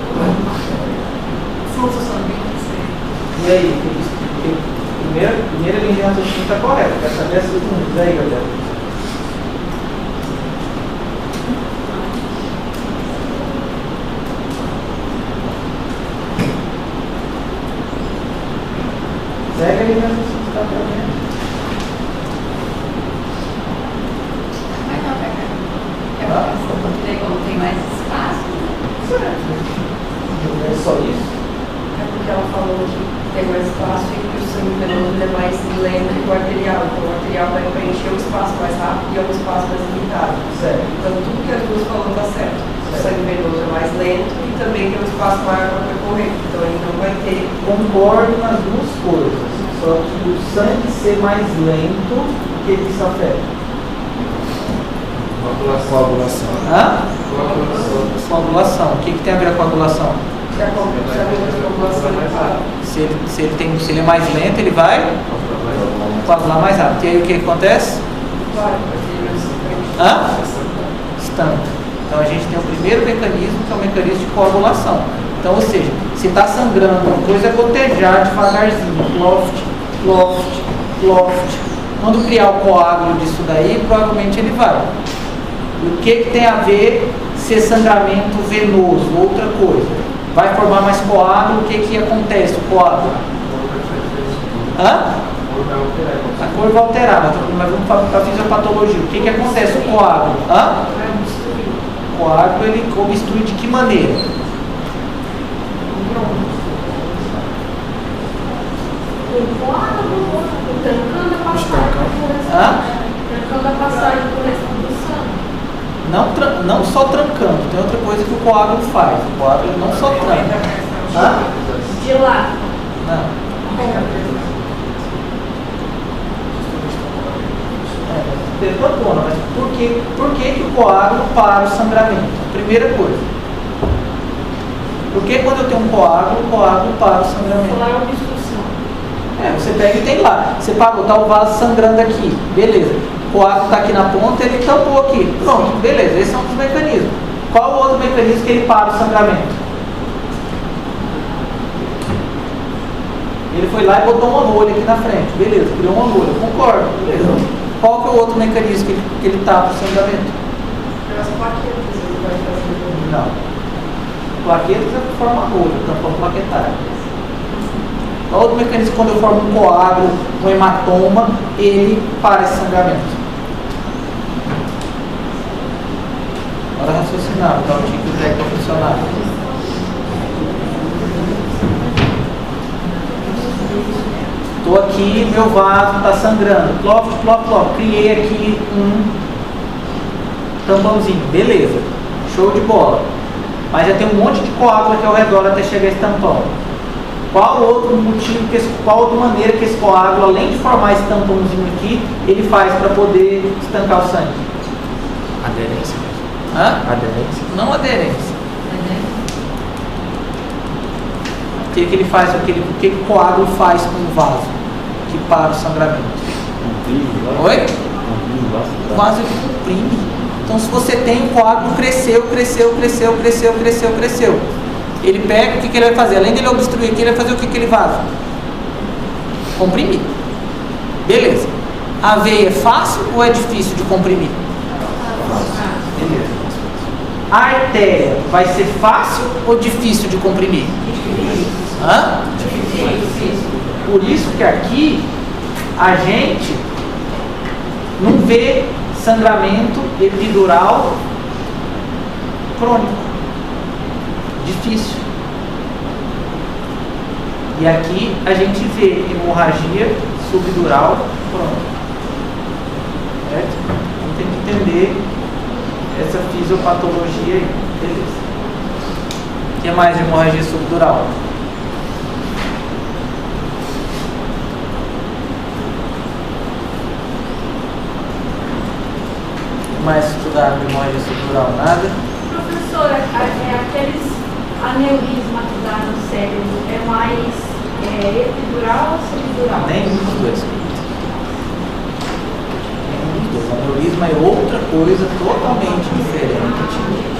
Speaker 3: fluxo sanguíneo.
Speaker 2: E aí, primeira linha de raciocínio está correta. Quero saber as segundas. E aí, Gabriel? Segue a linha de raciocínio que está correta.
Speaker 3: Mas não, é porque como tem mais espaço,
Speaker 2: Certo. Não é só isso.
Speaker 6: É porque ela falou que tem mais espaço e que o sangue venoso é mais lento que o arterial. Então o arterial vai preencher o espaço mais rápido e é um espaço mais limitado.
Speaker 2: Certo.
Speaker 6: Então tudo que as duas falou está certo. O sangue venoso é mais lento e também tem um espaço maior para percorrer. Então ele não vai ter.
Speaker 2: Concordo nas duas coisas. Só que o sangue ser mais lento, o que isso afeta?
Speaker 1: Coagulação.
Speaker 2: Hã? Coagulação. O que tem a ver com a coagulação?
Speaker 6: Se a população
Speaker 2: Se ele é mais lento, ele vai coagular mais rápido. E aí o que acontece? Hã? Estanca. Então a gente tem o primeiro mecanismo, que é o mecanismo de coagulação. Então, ou seja, se está sangrando, a coisa é gotejar devagarzinho, ploft, ploft, ploft. Quando criar o coágulo disso daí, provavelmente ele vai. O que tem a ver ser sangramento venoso? Outra coisa. Vai formar mais coágulo, o que acontece? O coágulo? Hã? A cor vai alterar, mas vamos para a fisiopatologia. O que acontece com o coágulo? O coágulo ele obstrui de que maneira?
Speaker 4: Trancando a passagem do resto do sangue.
Speaker 2: Não só trancando, tem outra coisa que o coágulo faz. O coágulo ele não só tranca.
Speaker 4: De lá.
Speaker 2: Não. Mas por que o coágulo para o sangramento? Primeira coisa. Por que quando eu tenho um coágulo, o coágulo para o sangramento?
Speaker 4: Lá é obstrução.
Speaker 2: Você pega e tem lá. Você parou, tá o vaso sangrando aqui. Beleza. O coágulo está aqui na ponta, ele tampou aqui. Pronto, beleza. Esse é um dos mecanismos. Qual o outro mecanismo que ele para o sangramento? Ele foi lá e botou uma rolha aqui na frente. Beleza, criou uma rolha. Concordo, beleza. Qual que é o outro mecanismo que ele tapa o sangramento?
Speaker 6: As plaquetas, ele vai fazer.
Speaker 2: Não. Plaquetas é que forma rolha, tampão plaquetário. Qual outro mecanismo quando eu formo um coágulo, um hematoma, ele para esse sangramento? Bora raciocinar, então o tipo de técnica funcionar. Estou aqui, meu vaso está sangrando. Plop, plop, plop. Criei aqui um tampãozinho. Beleza. Show de bola. Mas já tem um monte de coágulo aqui ao redor até chegar esse tampão. Qual outro motivo, qual outra maneira que esse coágulo, além de formar esse tampãozinho aqui, ele faz para poder estancar o sangue?
Speaker 1: Aderência.
Speaker 2: Aderência? Não aderência. O que ele faz? O que o coágulo faz com o vaso que para o sangramento? Oi? O vaso ele comprime. Então, se você tem o coágulo, cresceu. Ele pega, o que ele vai fazer? Além dele obstruir aqui, ele vai fazer o que ele vaso? Comprimir. Beleza. A veia é fácil ou é difícil de comprimir? Beleza. A artéria vai ser fácil ou difícil de comprimir? Difícil. Por isso que aqui a gente não vê sangramento epidural crônico. Difícil. E aqui a gente vê hemorragia subdural crônica. Certo? Então tem que entender essa fisiopatologia aí. Beleza. O que mais de hemorragia subdural? Mais estudar de hemorragia subdural? Nada?
Speaker 4: Professora, aqueles aneurisma que dá no cérebro é mais epidural ou subdural?
Speaker 2: Nenhum dos dois. Aneurisma é outra coisa totalmente diferente,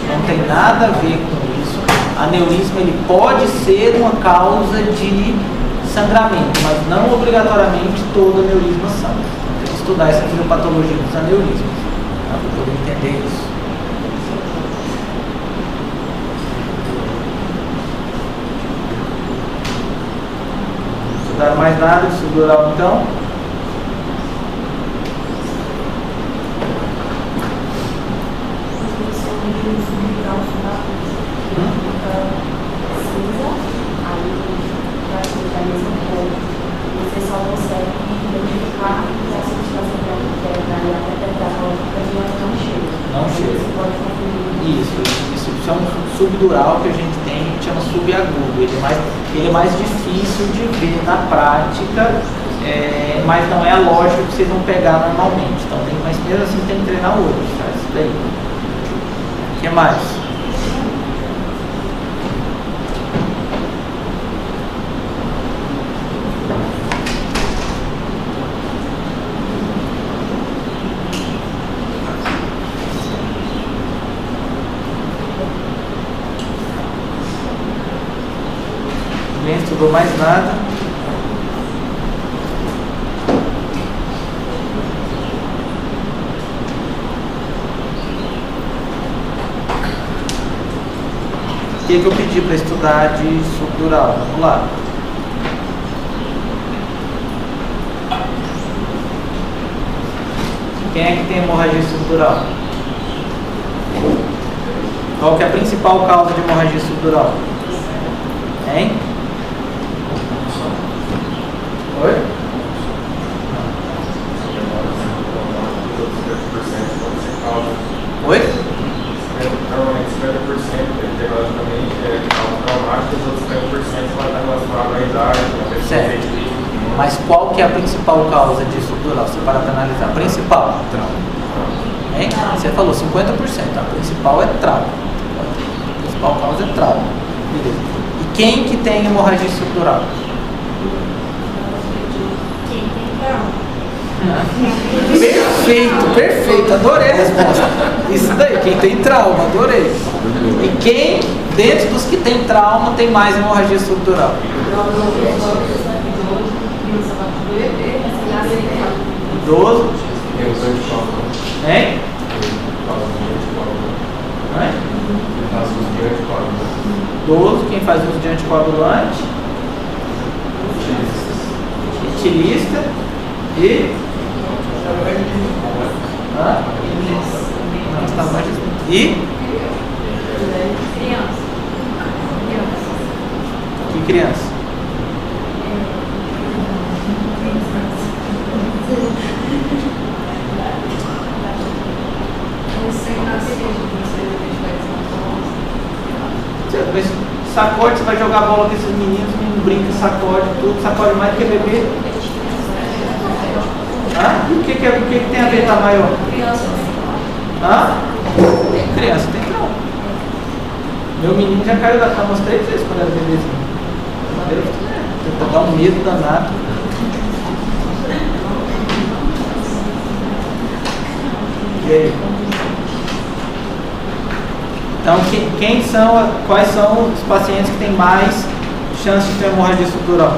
Speaker 2: não tem nada a ver com isso. Aneurisma ele pode ser uma causa de sangramento, mas não obrigatoriamente todo aneurisma sangra. Tem que estudar essa fisiopatologia dos aneurismas, para poder entender isso. Estudar mais nada de subdural então?
Speaker 6: Você só consegue identificar a substância que não chega.
Speaker 2: Não chega.
Speaker 6: Você pode confundir.
Speaker 2: Isso é um subdural que a gente tem, que chama subagudo. Ele é mais difícil de ver na prática, mas não é a lógica que vocês vão pegar normalmente. Então, mas mesmo assim tem que treinar o olho, tá? Isso daí. O que mais? Ninguém estudou mais nada. O que eu pedi para estudar de subdural? Vamos lá. Quem é que tem hemorragia estrutural? Qual que é a principal causa de hemorragia estrutural? Hein? Oi? Oi?
Speaker 9: Normalmente 50% teologicamente é causa traumática, os outros 50% vai estar relacionado à idade, à pessoa.
Speaker 2: Certo. Mas qual que é a principal causa de estrutural? Você para analisar. Principal? Trauma. Hein? Você falou 50%. A principal é trauma. A principal causa é trauma. Beleza. E quem que tem hemorragia estrutural?
Speaker 4: Quem tem trauma?
Speaker 2: Perfeito, perfeito. Adorei a resposta. Isso daí, quem tem trauma, adorei. E quem, dentro dos que tem trauma, tem mais hemorragia estrutural? Idoso. Hein? Idoso, quem faz uso de anticoagulante? Etilista. E? E?
Speaker 4: Criança.
Speaker 2: Que criança? Sacode, você vai jogar bola com esses meninos, menino brinca, sacode, tudo, sacode mais do que bebê. Hã? O que tem a ver estar maior?
Speaker 5: Criança.
Speaker 2: Hã? Criança tem trauma. Meu menino já caiu da cama umas 3 vezes quando era bebezinho. Tenta dar um medo danado. E aí? Então, quais são os pacientes que têm mais chance de ter hemorragia estrutural?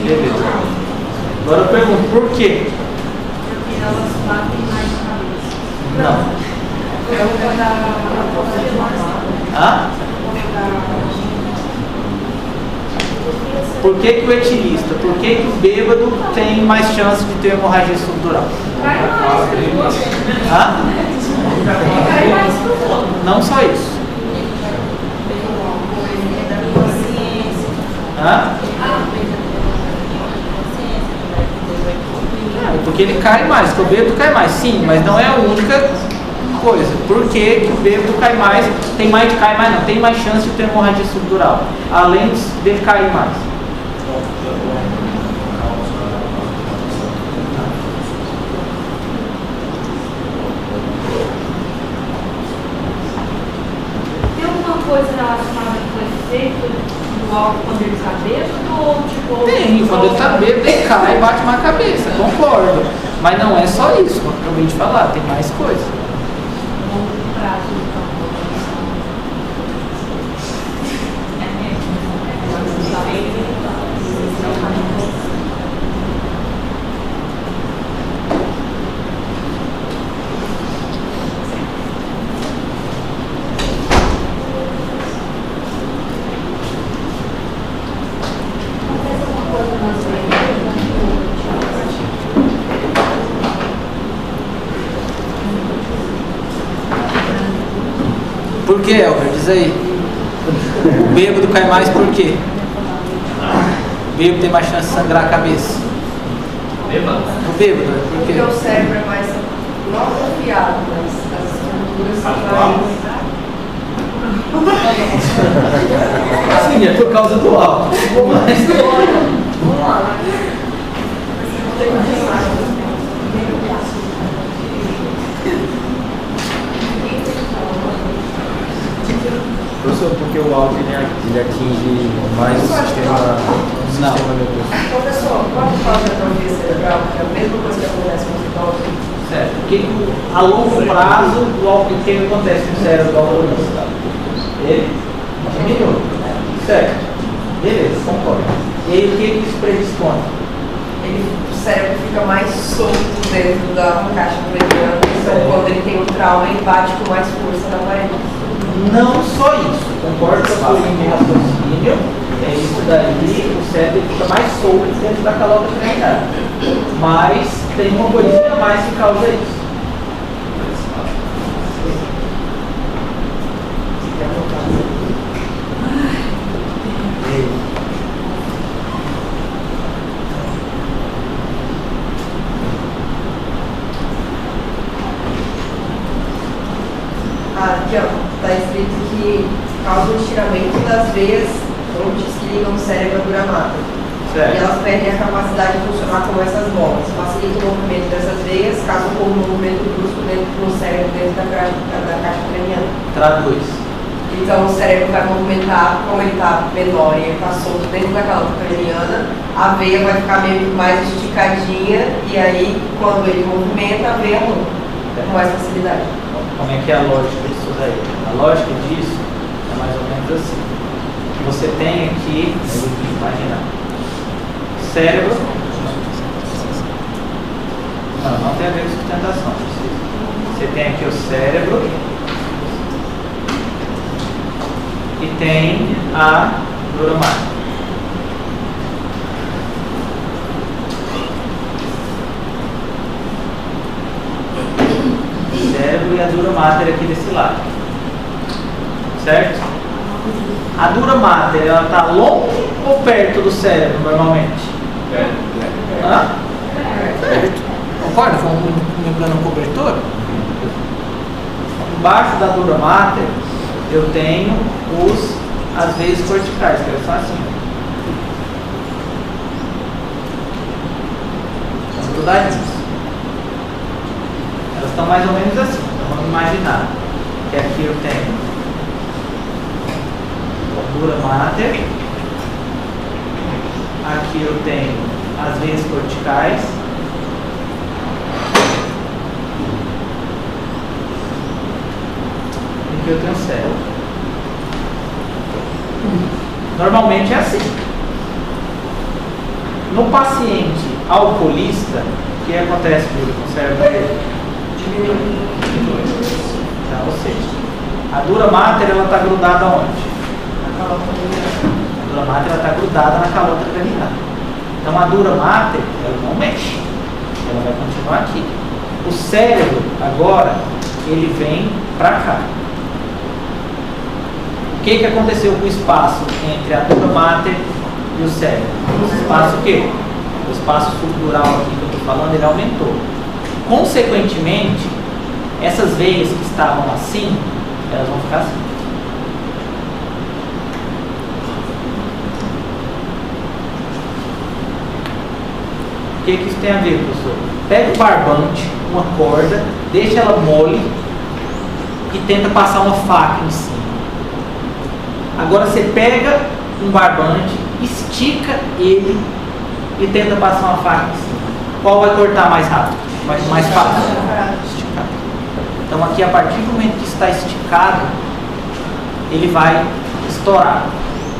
Speaker 2: Beleza. Agora eu pergunto, por quê?
Speaker 4: Porque elas batem mais na cabeça.
Speaker 2: Não. Por que o etilista? Por que o bêbado tem mais chance de ter hemorragia estrutural?
Speaker 4: Cai mais.
Speaker 2: Cai mais. Não só isso. Porque ele cai mais, porque o bêbado cai mais, sim, mas não é a única coisa. Por que o bêbado cai mais, tem mais chance de ter hemorragia estrutural, além dele cair mais?
Speaker 4: Tem alguma coisa relacionada com o efeito do álcool quando ele está bêbado ou tipo...
Speaker 2: Tem, quando ele está bêbado ele cai e bate na cabeça, concordo. Mas não é só isso, como eu acabei de falar, tem mais coisa.
Speaker 4: Longo prazo, então.
Speaker 2: Por que, Elber? Diz aí. O bêbado cai mais por quê? O bêbado tem mais chance de sangrar a cabeça. O bêbado, por quê?
Speaker 6: Porque o cérebro é mais não atrofiado, mas as estruturas
Speaker 2: Sim, é por causa do álcool.
Speaker 6: Vamos lá.
Speaker 1: Professor, porque o álcool ele atinge mais o sistema nervoso.
Speaker 6: Professor, quando fala de atrofia cerebral, é a mesma coisa que acontece com os idosos?
Speaker 2: Certo, porque a longo prazo o álcool, o que acontece no cérebro do alcoolista? Ele diminui. Certo. Beleza, concordo. E aí o que isso predispõe?
Speaker 6: O cérebro fica mais solto dentro da caixa craniana, então quando ele tem um trauma, ele bate com mais força na parede.
Speaker 2: Não só isso, concordo com a sua linha de raciocínio, é isso daí, o cérebro fica mais solto dentro da calota craniana. Mas tem uma coisinha a mais que causa isso.
Speaker 6: Aqui, ó, tá escrito que causa um estiramento das veias que ligam o cérebro à dura mata. E elas perdem a capacidade de funcionar como essas bolas. Facilita o movimento dessas veias, caso ocorra um movimento brusco dentro do cérebro, dentro da caixa craniana.
Speaker 2: Traduz.
Speaker 6: Então o cérebro vai movimentar, como ele está menor e ele está solto dentro da calota craniana, a veia vai ficar meio mais esticadinha e aí quando ele movimenta, a veia rompe com mais facilidade.
Speaker 2: Como é que é a lógica disso daí? A lógica disso é mais ou menos assim. Você tem aqui, imagina, cérebro. Não tem a ver com sustentação. Você tem aqui o cérebro e tem a dura mater. O cérebro e a dura mater aqui desse lado. Certo? A dura mater, ela está longe ou perto do cérebro normalmente? Hã?
Speaker 1: Concorda? Vamos lembrando um cobertor?
Speaker 2: Embaixo da dura mater eu tenho as veias corticais, que são assim. Estão grudadinhas. Elas estão mais ou menos assim. Então vamos imaginar que aqui eu tenho a dura mater, aqui eu tenho as veias corticais, e aqui eu tenho o cérebro. Normalmente é assim. No paciente alcoolista, o que acontece com o cérebro dele? Diminui. Então, ou seja, a dura mater ela está grudada onde? A dura mater está grudada na calota craniana. Então a dura mater ela não mexe, ela vai continuar aqui. O cérebro agora ele vem para cá. O que aconteceu com o espaço entre a dura mater e o cérebro? O espaço o quê? O espaço subdural aqui que eu estou falando ele aumentou. Consequentemente, essas veias que estavam assim, elas vão ficar assim. O que isso tem a ver, professor? Pega um barbante, uma corda, deixa ela mole e tenta passar uma faca em cima. Agora você pega um barbante, estica ele e tenta passar uma faca em cima. Qual vai cortar mais rápido? Mais fácil? Esticado. Então aqui, a partir do momento que está esticado, ele vai estourar.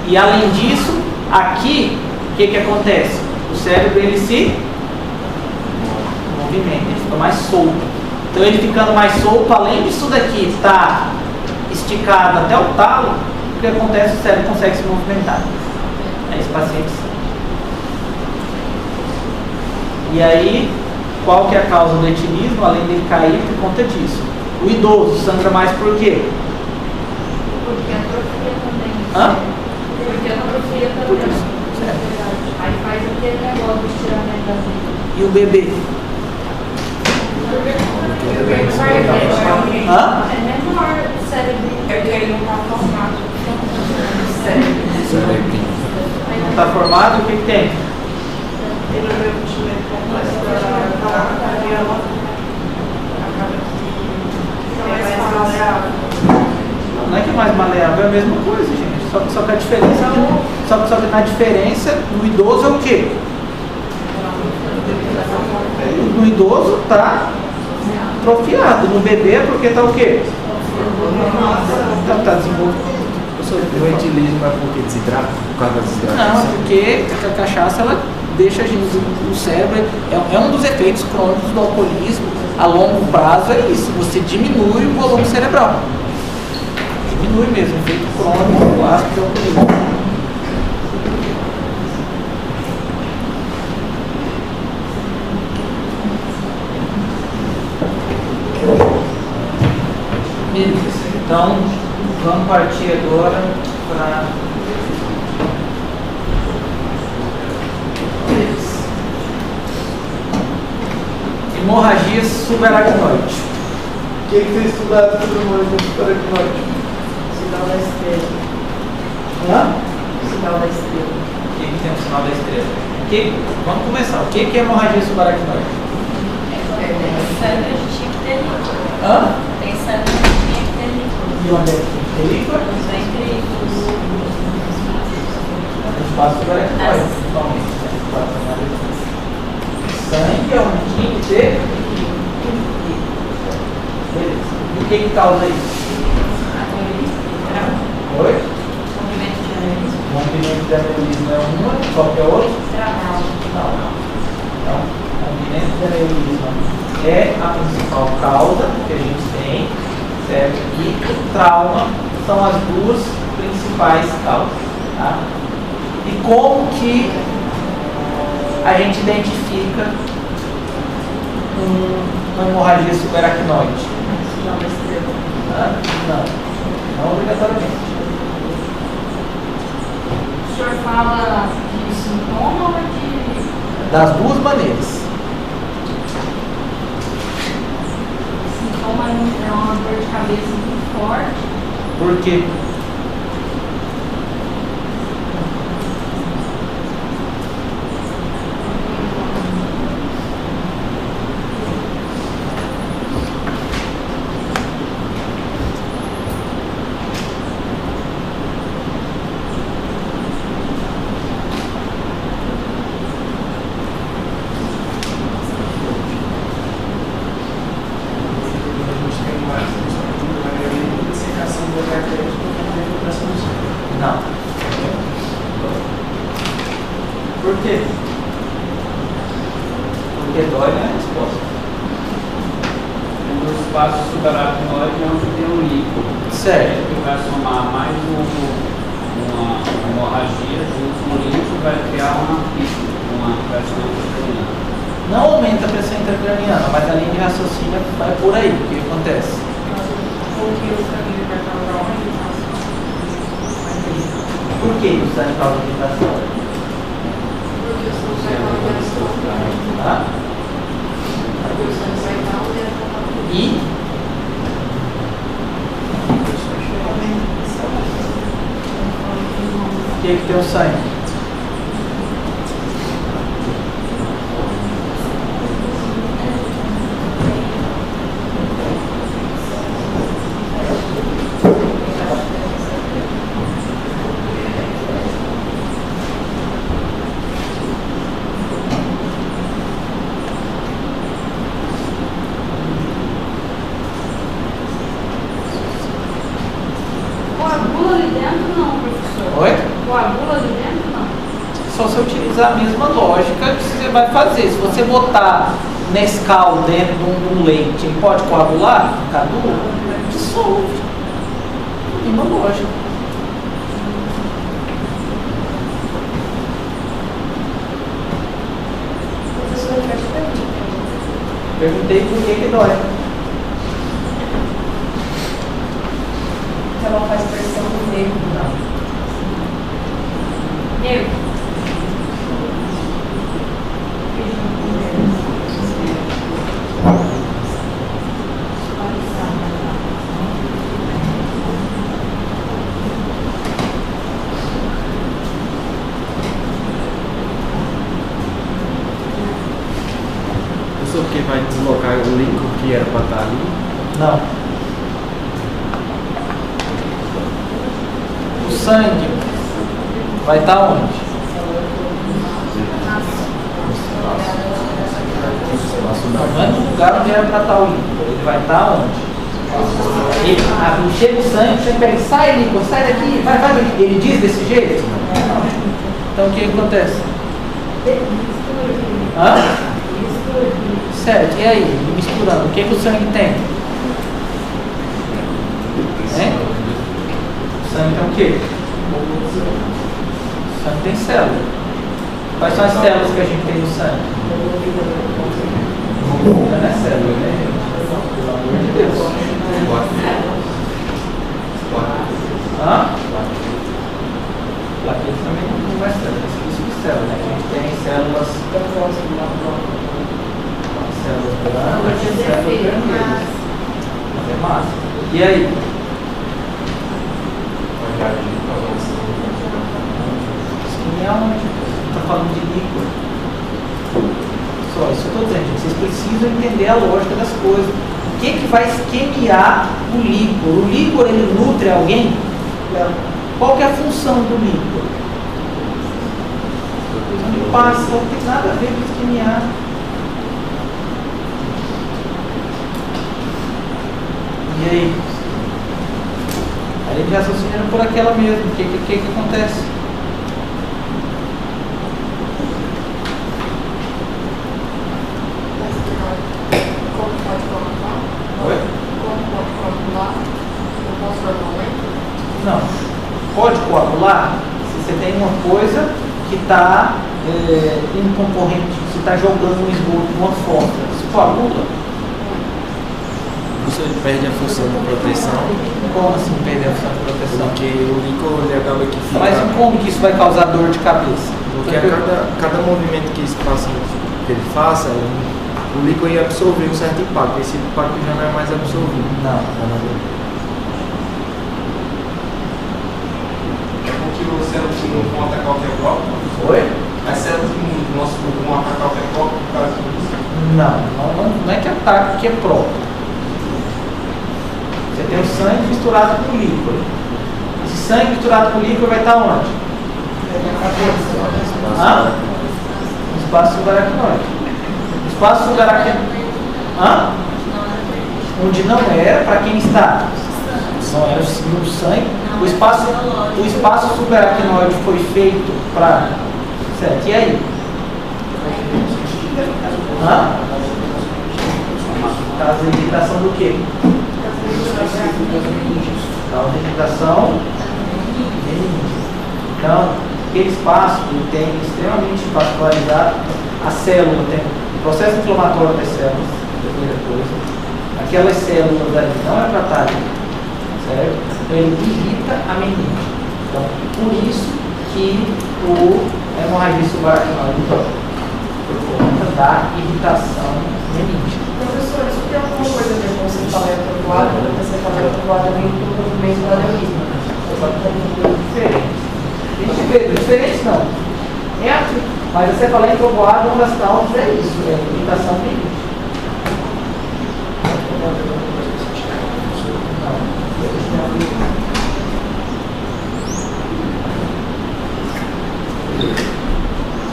Speaker 2: E além disso, aqui, o que acontece? O cérebro ele se movimenta, ele fica mais solto. Então ele ficando mais solto, além disso daqui estar esticado até o talo, o que acontece? O cérebro consegue se movimentar. É esse paciente sim. E aí, qual que é a causa do etilismo? Além dele cair por conta disso. O idoso sangra mais por quê?
Speaker 4: Porque atrofia também.
Speaker 2: Hã?
Speaker 4: Porque atrofia também. Aí faz aquele negócio do estiramento das veias.
Speaker 2: E o bebê? Hã?
Speaker 4: É menor o cérebro.
Speaker 3: É porque ele não está formado.
Speaker 2: Não está formado? O que tem?
Speaker 3: Ele não é o time complexo da craniana. Acaba que é mais maleável.
Speaker 2: Não é que é mais maleável, é a mesma coisa, gente. Só que a diferença só que na diferença, no idoso é o quê? No idoso está atrofiado. No bebê é porque está o quê? Está desenvolvido. Ou professor?
Speaker 1: O etilismo é porque desidrata? Por causa da desidratação?
Speaker 2: Não, porque a cachaça ela deixa a gente, o cérebro, é um dos efeitos crônicos do alcoolismo. A longo prazo é isso, você diminui o volume cerebral. Diminui mesmo, efeito crônico clássico do alcoolismo. Beleza, então vamos partir agora para hemorragia subaracnoide.
Speaker 10: O que você estudado sobre hemorragia subaracnoide?
Speaker 6: Sinal da estrela.
Speaker 2: Hã?
Speaker 6: Sinal da estrela.
Speaker 2: O que tem o sinal da estrela? Vamos começar. O que é hemorragia subaracnoide?
Speaker 5: Tem sangue, a gente tinha que ter líquido.
Speaker 2: Hã?
Speaker 5: Tem sangue, a gente tinha que ter líquido.
Speaker 2: E onde é que tem líquido?
Speaker 5: Nos ventrículos.
Speaker 2: No espaço subaracnoide, principalmente. Sangue é onde tinha que ter. Beleza. E o que causa isso? Oi? Rompimento de aneurisma é uma, qual que é outra? Não. Então, rompimento de aneurisma é a principal causa que a gente tem, certo? E o trauma são as duas principais causas, tá? E como que a gente identifica uma hemorragia subaracnoide? Não obrigatoriamente.
Speaker 4: O senhor fala de sintoma ou de...
Speaker 2: Das duas maneiras.
Speaker 4: Sintoma é uma dor de cabeça muito forte.
Speaker 2: Por quê? Não. Por quê? Porque dói, né? A resposta.
Speaker 8: No espaço subaracnoide é onde tem um líquido.
Speaker 2: Certo.
Speaker 8: Que vai somar mais uma hemorragia junto com o líquido, vai criar uma pressão intracraniana.
Speaker 2: Não aumenta a pressão intracraniana, mas a linha de raciocínio vai por aí. O que acontece?
Speaker 3: Porque o sangue vai causar uma irritação.
Speaker 2: Por que o sangue causa irritação?
Speaker 3: Porque o sangue vai causar
Speaker 2: Tá?
Speaker 3: Porque o sangue vai causar
Speaker 2: E o que tem o sangue?
Speaker 4: Coagula ali dentro não, professor.
Speaker 2: Oi?
Speaker 4: Coagula ali dentro não.
Speaker 2: Só você utilizar a mesma lógica que você vai fazer. Se você botar Nescau dentro de um leite, ele pode coagular? Ficar duro? Dissolve. Mesma lógica.
Speaker 6: Professor, eu quero te perguntar.
Speaker 2: Perguntei por que dói.
Speaker 6: Ela faz pressão no nervo, não.
Speaker 4: Eu.
Speaker 1: Isso porque vai deslocar o líquido que era para estar ali.
Speaker 2: Não. O sangue vai estar onde? Não é no lugar onde era para estar o líquido. Ele vai estar onde? chega o sangue pega, sai líquido, sai daqui, vai. Ele diz desse jeito? Então o que acontece? Hã? Certo, e aí? Misturando, o que o sangue tem? O sangue tem o quê? O sangue tem célula. Quais são as células que a gente tem no sangue? Não é célula, né? Pelo amor de Deus. Hã? Plaquetas também não é célula, é isso de célula, né? A gente tem células brancas, células vermelhas. É massa. E aí? Isso está falando de líquor. Só isso que eu estou dizendo, gente. Vocês precisam entender a lógica das coisas. O que vai esquemiar o líquor? O líquor, ele nutre alguém? Não. Qual que é a função do líquor? Ele passa, não tem nada a ver com esquemiar. E aí? A gente raciocinando por aquela mesmo. O que acontece?
Speaker 3: Como pode coagular?
Speaker 2: Oi?
Speaker 3: Como pode coagular? Eu posso formar?
Speaker 2: Não. Pode coagular se você tem uma coisa que está inconcorrente, se está jogando um esgoto de uma fonte. Isso coagula?
Speaker 1: Isso perde a função de proteção.
Speaker 2: Como assim perder a função de proteção?
Speaker 1: Porque o líquor ele acaba que fica.
Speaker 2: Mas como que isso vai causar dor de cabeça?
Speaker 1: Porque a cada movimento que esse paciente que ele faça, o líquor ia absorver um certo impacto. Esse impacto já não é mais absorvido.
Speaker 2: Não.
Speaker 9: É porque o cérebro não vão atacar o teu próprio?
Speaker 2: Oi?
Speaker 9: As células do nosso corpo vão atacar o teu próprio por causa disso?
Speaker 2: Não é que ataca, que é próprio. Você tem o sangue misturado com líquor. Esse sangue misturado com líquor vai estar onde? No espaço subaracnoide. O espaço subaracnoide. Onde não era, para quem está? Não era no sangue. O espaço subaracnoide foi feito para. Certo, e aí? Causa de irritação do quê? Causa de irritação meningite. Então, aquele espaço ele tem extremamente vascularizado. A célula tem o processo inflamatório das células, primeira coisa. Aquelas células ali não é para estar ali, certo? Então, ele irrita a meningite. Então, por isso que o hemorragia subaracnoide por conta da irritação meningite.
Speaker 6: Professor, isso tem alguma coisa a ver com você falar atrovoado? Quando você fala atrovoado, vem do movimento do aneurisma.
Speaker 2: Diferente não. É assim. Mas você falar em trovoado, uma das causas é isso, é irritação meningite.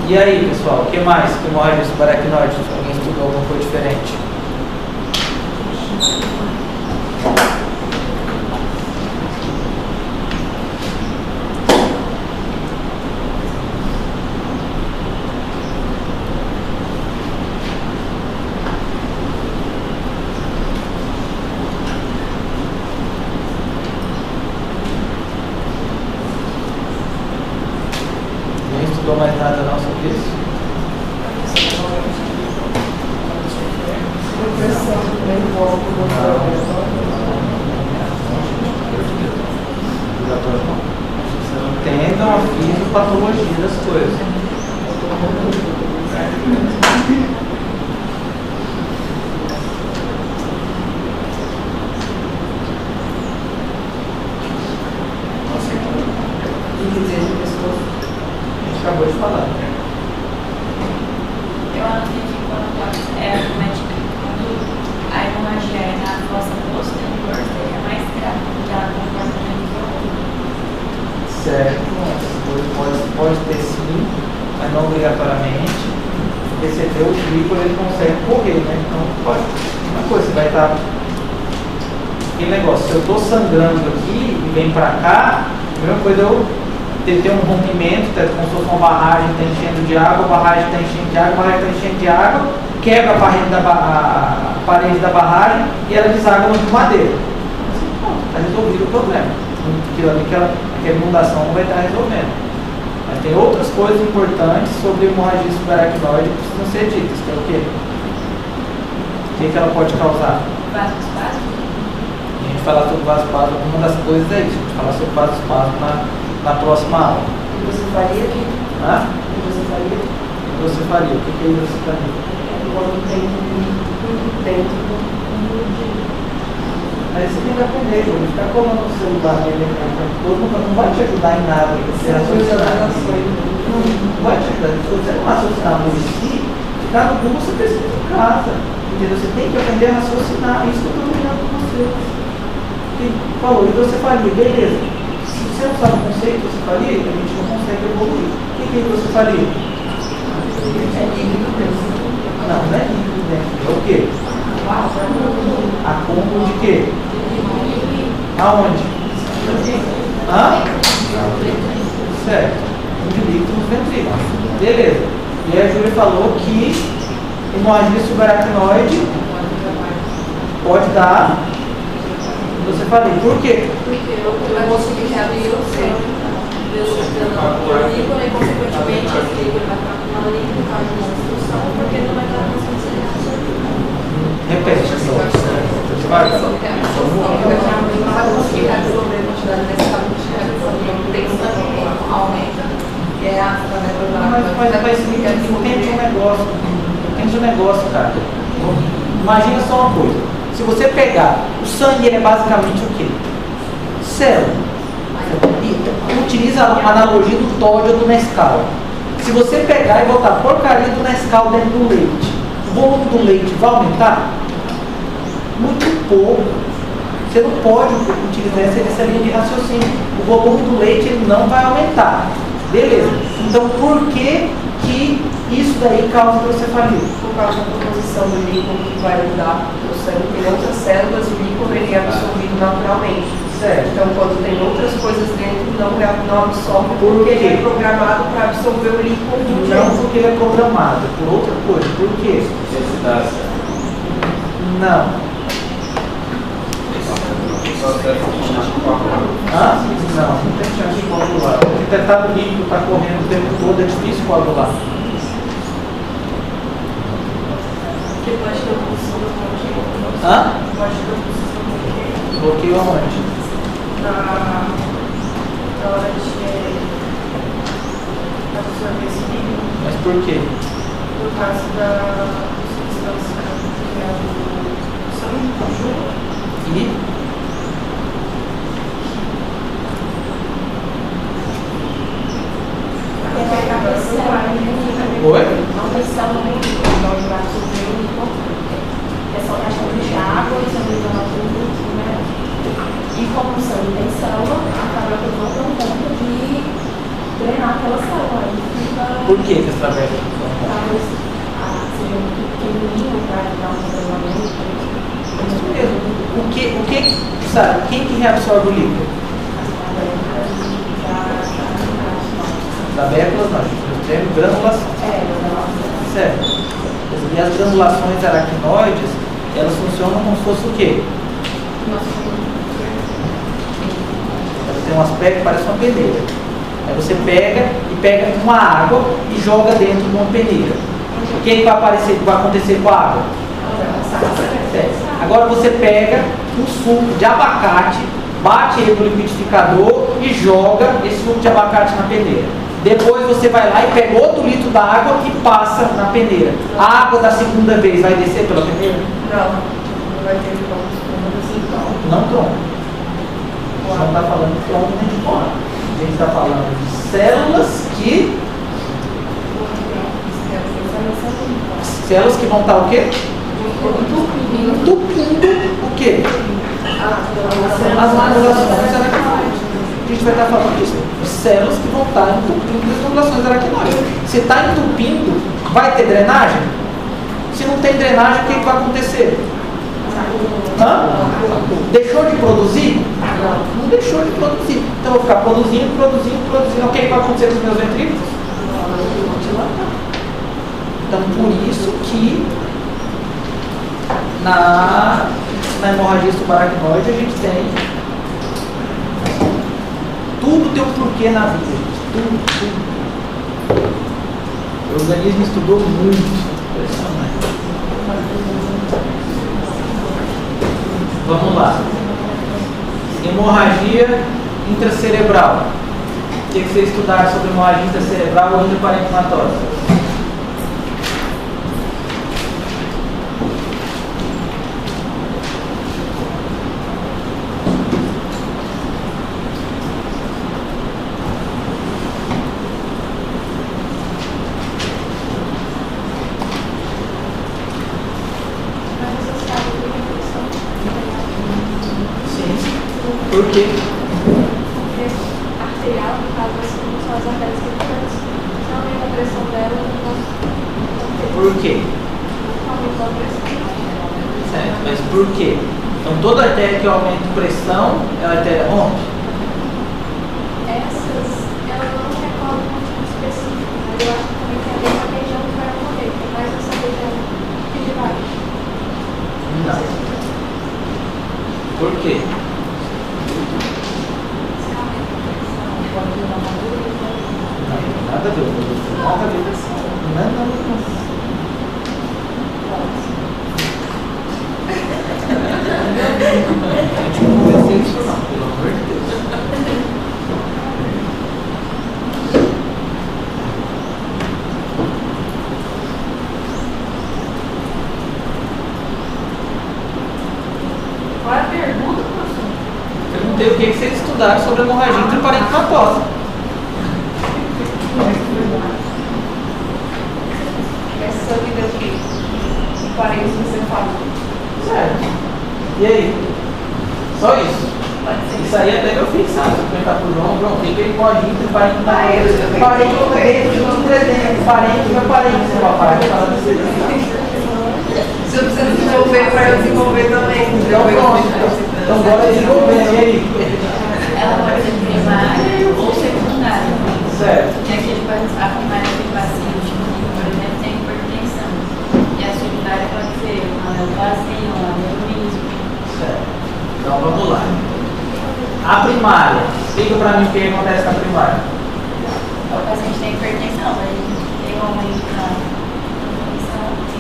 Speaker 2: E aí, pessoal, o que mais que hemorragia subaracnoide? Alguém estudou alguma coisa diferente? Ninguém estudou mais nada não sobre isso? Entendam a fisiopatologia das coisas. A gente acabou de falar.
Speaker 5: Eu anotei que quando quando a hemorragia é na fossa posterior, seria mais grave do que a comportamento
Speaker 2: Certo, pode ter sim, mas não obrigatoriamente, porque você vê o líquor, ele consegue correr, né? Então, pode. Uma coisa, você vai estar aquele negócio, se eu estou sangrando aqui e vem para cá, a mesma coisa eu ter um rompimento, como se fosse uma barragem que está enchendo de água, a barragem está enchendo de água, a barragem está enchendo de água, quebra a parede da barragem e ela deságua no madeira. Assim, pronto, está resolvido o problema. Aquela inundação não vai estar resolvendo. Mas tem outras coisas importantes sobre hemorragia subaracnoide que precisam ser ditas, que é o quê? O que ela pode causar?
Speaker 5: Vasospasmo?
Speaker 2: A gente falar sobre vasospasmo, uma das coisas é isso, a gente falar sobre vasospasmo na próxima aula.
Speaker 6: Hidrocefalia?
Speaker 2: Hã?
Speaker 6: Hidrocefalia?
Speaker 2: Hidrocefalia, o que é hidrocefalia?
Speaker 6: Quando tem muito dentro do.
Speaker 2: Aí você tem que aprender, Júlio, ficar colando no celular nele todo não vai te ajudar em nada. Você raciocinar não vai te ajudar. Se você não raciocinar no si, ficar no Google você pesquisa em casa. Entendeu? Você tem que aprender a raciocinar. Isso que eu estou treinando com você. Falou, hidrocefalia, beleza. Se você não sabe o conceito de hidrocefalia, a gente não consegue evoluir. O que é hidrocefalia?
Speaker 6: É líquido mesmo.
Speaker 2: Não é líquido dentro. É o quê? Acúmulo de quê? Aonde? Hã? Certo. De líquido nos ventrículos. Beleza. E aí a Júlia falou que hemorragia subaracnoide pode dar hidrocefalia. Por quê?
Speaker 5: Porque eu vai conseguir abrir o seu líquido e, consequentemente, esse líquido vai ficar com uma líquido, causa uma obstrução, porque não vai estar conseguindo ser reabsorvido.
Speaker 2: Repete, pessoal.
Speaker 3: Vai conseguir reabsorver a quantidade necessária de tem sangue, aumenta, e é ácida, né?
Speaker 2: Mas entende um negócio, cara. Imagina só uma coisa. Se você pegar, o sangue é basicamente o quê? Célula. E utiliza a analogia do Todd ou do Nescau. Se você pegar e botar a porcaria do Nescau dentro do leite, o volume do leite vai aumentar? Muito pouco. Você não pode utilizar essa linha de raciocínio. O volume do leite ele não vai aumentar. Beleza. Então, por que isso daí causa hidrocefalia?
Speaker 6: Por causa da composição do líquido que vai mudar o sangue, tem outras células, o líquido ele é absorvido naturalmente.
Speaker 2: Certo.
Speaker 6: Então, quando tem outras coisas dentro, não absorve,
Speaker 2: Por
Speaker 6: porque
Speaker 2: quê?
Speaker 6: ele é programado para absorver o líquido de um
Speaker 2: Não
Speaker 6: jeito.
Speaker 2: porque ele é programado, por outra coisa. Por quê? Não. Hã? Não tem chance de coagular. Se tentar o líquido está correndo o tempo todo, é difícil coagular.
Speaker 5: Porque pode ter uma função do bloqueio.
Speaker 2: Hã?
Speaker 5: Pode ter uma função do bloqueio.
Speaker 2: Bloqueio aonde?
Speaker 5: Na hora de absorver esse líquido.
Speaker 2: Mas por quê?
Speaker 5: Por causa da substância que é o sangue conjunto.
Speaker 2: E? Oi?
Speaker 4: Não precisa muito, então vai absorver o líquido. É só questão de água e sangue tudo, né? E como o sangue tem célula, acaba que não tem conta de drenar aquela célula.
Speaker 2: Por que essa travessa?
Speaker 4: Talvez seja muito pequenininho para dar um drenamento.
Speaker 2: Isso mesmo. O que, sabe, quem que reabsorve o líquido? Tabéculas não, tem granulação. Certo. E as granulações aracnoides, elas funcionam como se fosse o quê? Elas têm um aspecto, parece uma peneira. Aí você pega uma água e joga dentro de uma peneira. O que vai acontecer com a água? Agora você pega um suco de abacate, bate ele no liquidificador e joga esse suco de abacate na peneira. Depois você vai lá e pega outro litro da água e passa na peneira. A água da segunda vez vai descer pela peneira?
Speaker 6: Não vai ter como.
Speaker 2: Não tronco. A gente não está falando de tronco nem de fora. A gente está falando de células que... Células que vão estar o quê? Entupindo o quê? As granulações aracnoides. A gente vai estar falando disso. Células que vão estar entupindo as granulações aracnoides. Se está entupindo, vai ter drenagem? Se não tem drenagem, o que vai acontecer? Hã? Deixou de produzir? Não deixou de produzir. Então eu vou ficar produzindo. O que vai acontecer com os meus ventrículos? Então por isso que na hemorragia subaracnoide a gente tem tudo tem um porquê na vida, gente. Tudo. O organismo estudou muito. Impressionante. Vamos lá. Hemorragia intracerebral. O que vocês estudaram sobre hemorragia intracerebral ou intraparenquimatosa? Por quê?
Speaker 4: Porque arterial, no caso, são as artérias perfurantes. Se aumenta a pressão dela, não.
Speaker 2: Por quê?
Speaker 4: Aumentou a pressão.
Speaker 2: Certo, mas por quê? Então toda artéria que aumenta a pressão, a artéria rompe?
Speaker 4: Essas, ela não recorda um motivo específico, mas eu acho que também tem a ver com a região que vai ocorrer, tem mais essa região que de baixo.
Speaker 2: Não. Por quê? Não, nada a ver. Nada a ver. Não. A gente não conversei isso não, pelo amor de Deus.
Speaker 3: Qual é a pergunta, professor?
Speaker 2: Perguntei o que vocês estudaram sobre a hemorragia intraparenquimatosa.
Speaker 3: Essa vida aqui, de parênteses que você falou.
Speaker 2: Certo. E aí? Só isso? Isso aí até que eu fiz, sabe? Se perguntar pro João, o que ele pode ir intraparenquimatosa? Parente, meu parente, seu papai.
Speaker 6: Você não precisa desenvolver para eu desenvolver também.
Speaker 2: Então pronto. Então bora desenvolver. E aí?
Speaker 5: Ela pode ser primária ou secundária.
Speaker 2: Certo.
Speaker 5: E aqui a primária do paciente, por exemplo, tem hipertensão. E a secundária pode ser uma neoplasia, um aneurisma.
Speaker 2: Certo. Então vamos lá. A primária. Explica pra mim o que acontece com a primária.
Speaker 5: O paciente tem hipertensão, aí tem um aumento na hipertensão e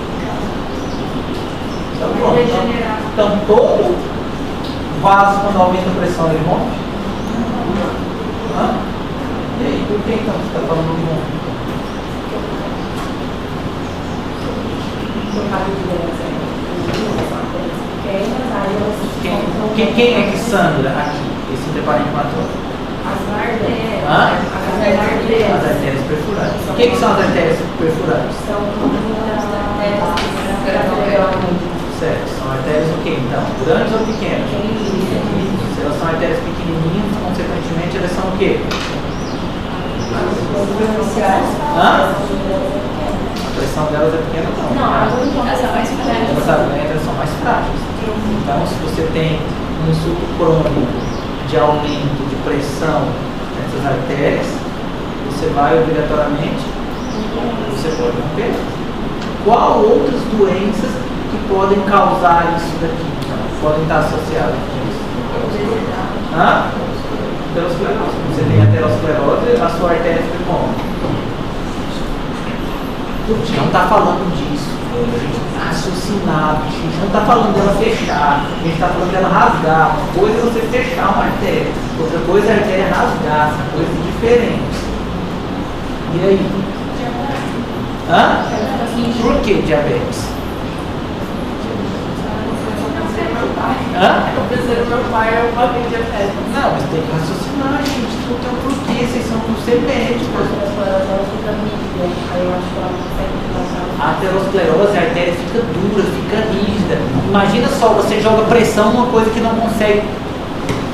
Speaker 2: Então pronto. Então todo vaso, quando aumenta a pressão, ele rompe? Hã? E aí, por que então você está falando de rompe? Quem é que sangra aqui? Esse intraparenquimatoso?
Speaker 4: As artérias.
Speaker 2: Hã?
Speaker 4: As
Speaker 2: As artérias perfurantes. O que são as artérias perfurantes?
Speaker 4: São as artérias
Speaker 2: Certo. São artérias o quê então? Grandes ou pequenas? Se elas são artérias pequenininhas, consequentemente elas são o quê? Hã? A pressão delas é pequena não.
Speaker 4: Não,
Speaker 5: essa é mais frágil.
Speaker 2: Elas são mais frágeis. Então, se você tem um insulto crônico de aumento de pressão nessas artérias, você vai obrigatoriamente, você pode romper. Qual outras doenças que podem causar isso daqui? Então, podem estar associadas com isso? Hã? Aterosclerose. Você tem aterosclerose, a sua artéria fica como? A gente não está falando disso. A gente está raciocinado. A gente não está falando dela fechar. A gente está falando dela rasgar. Uma coisa é você fechar uma artéria. Outra coisa é a artéria rasgar. São coisas diferentes. E aí? Hã? Por que diabetes? Hã?
Speaker 3: O terceiro meu pai é uma diabetes.
Speaker 2: Não, mas tem que raciocinar, gente. Tudo tem um porquê. Vocês são não ser médicos. A aterosclerose, a artéria fica dura, fica rígida. Imagina só, você joga pressão numa coisa que não consegue.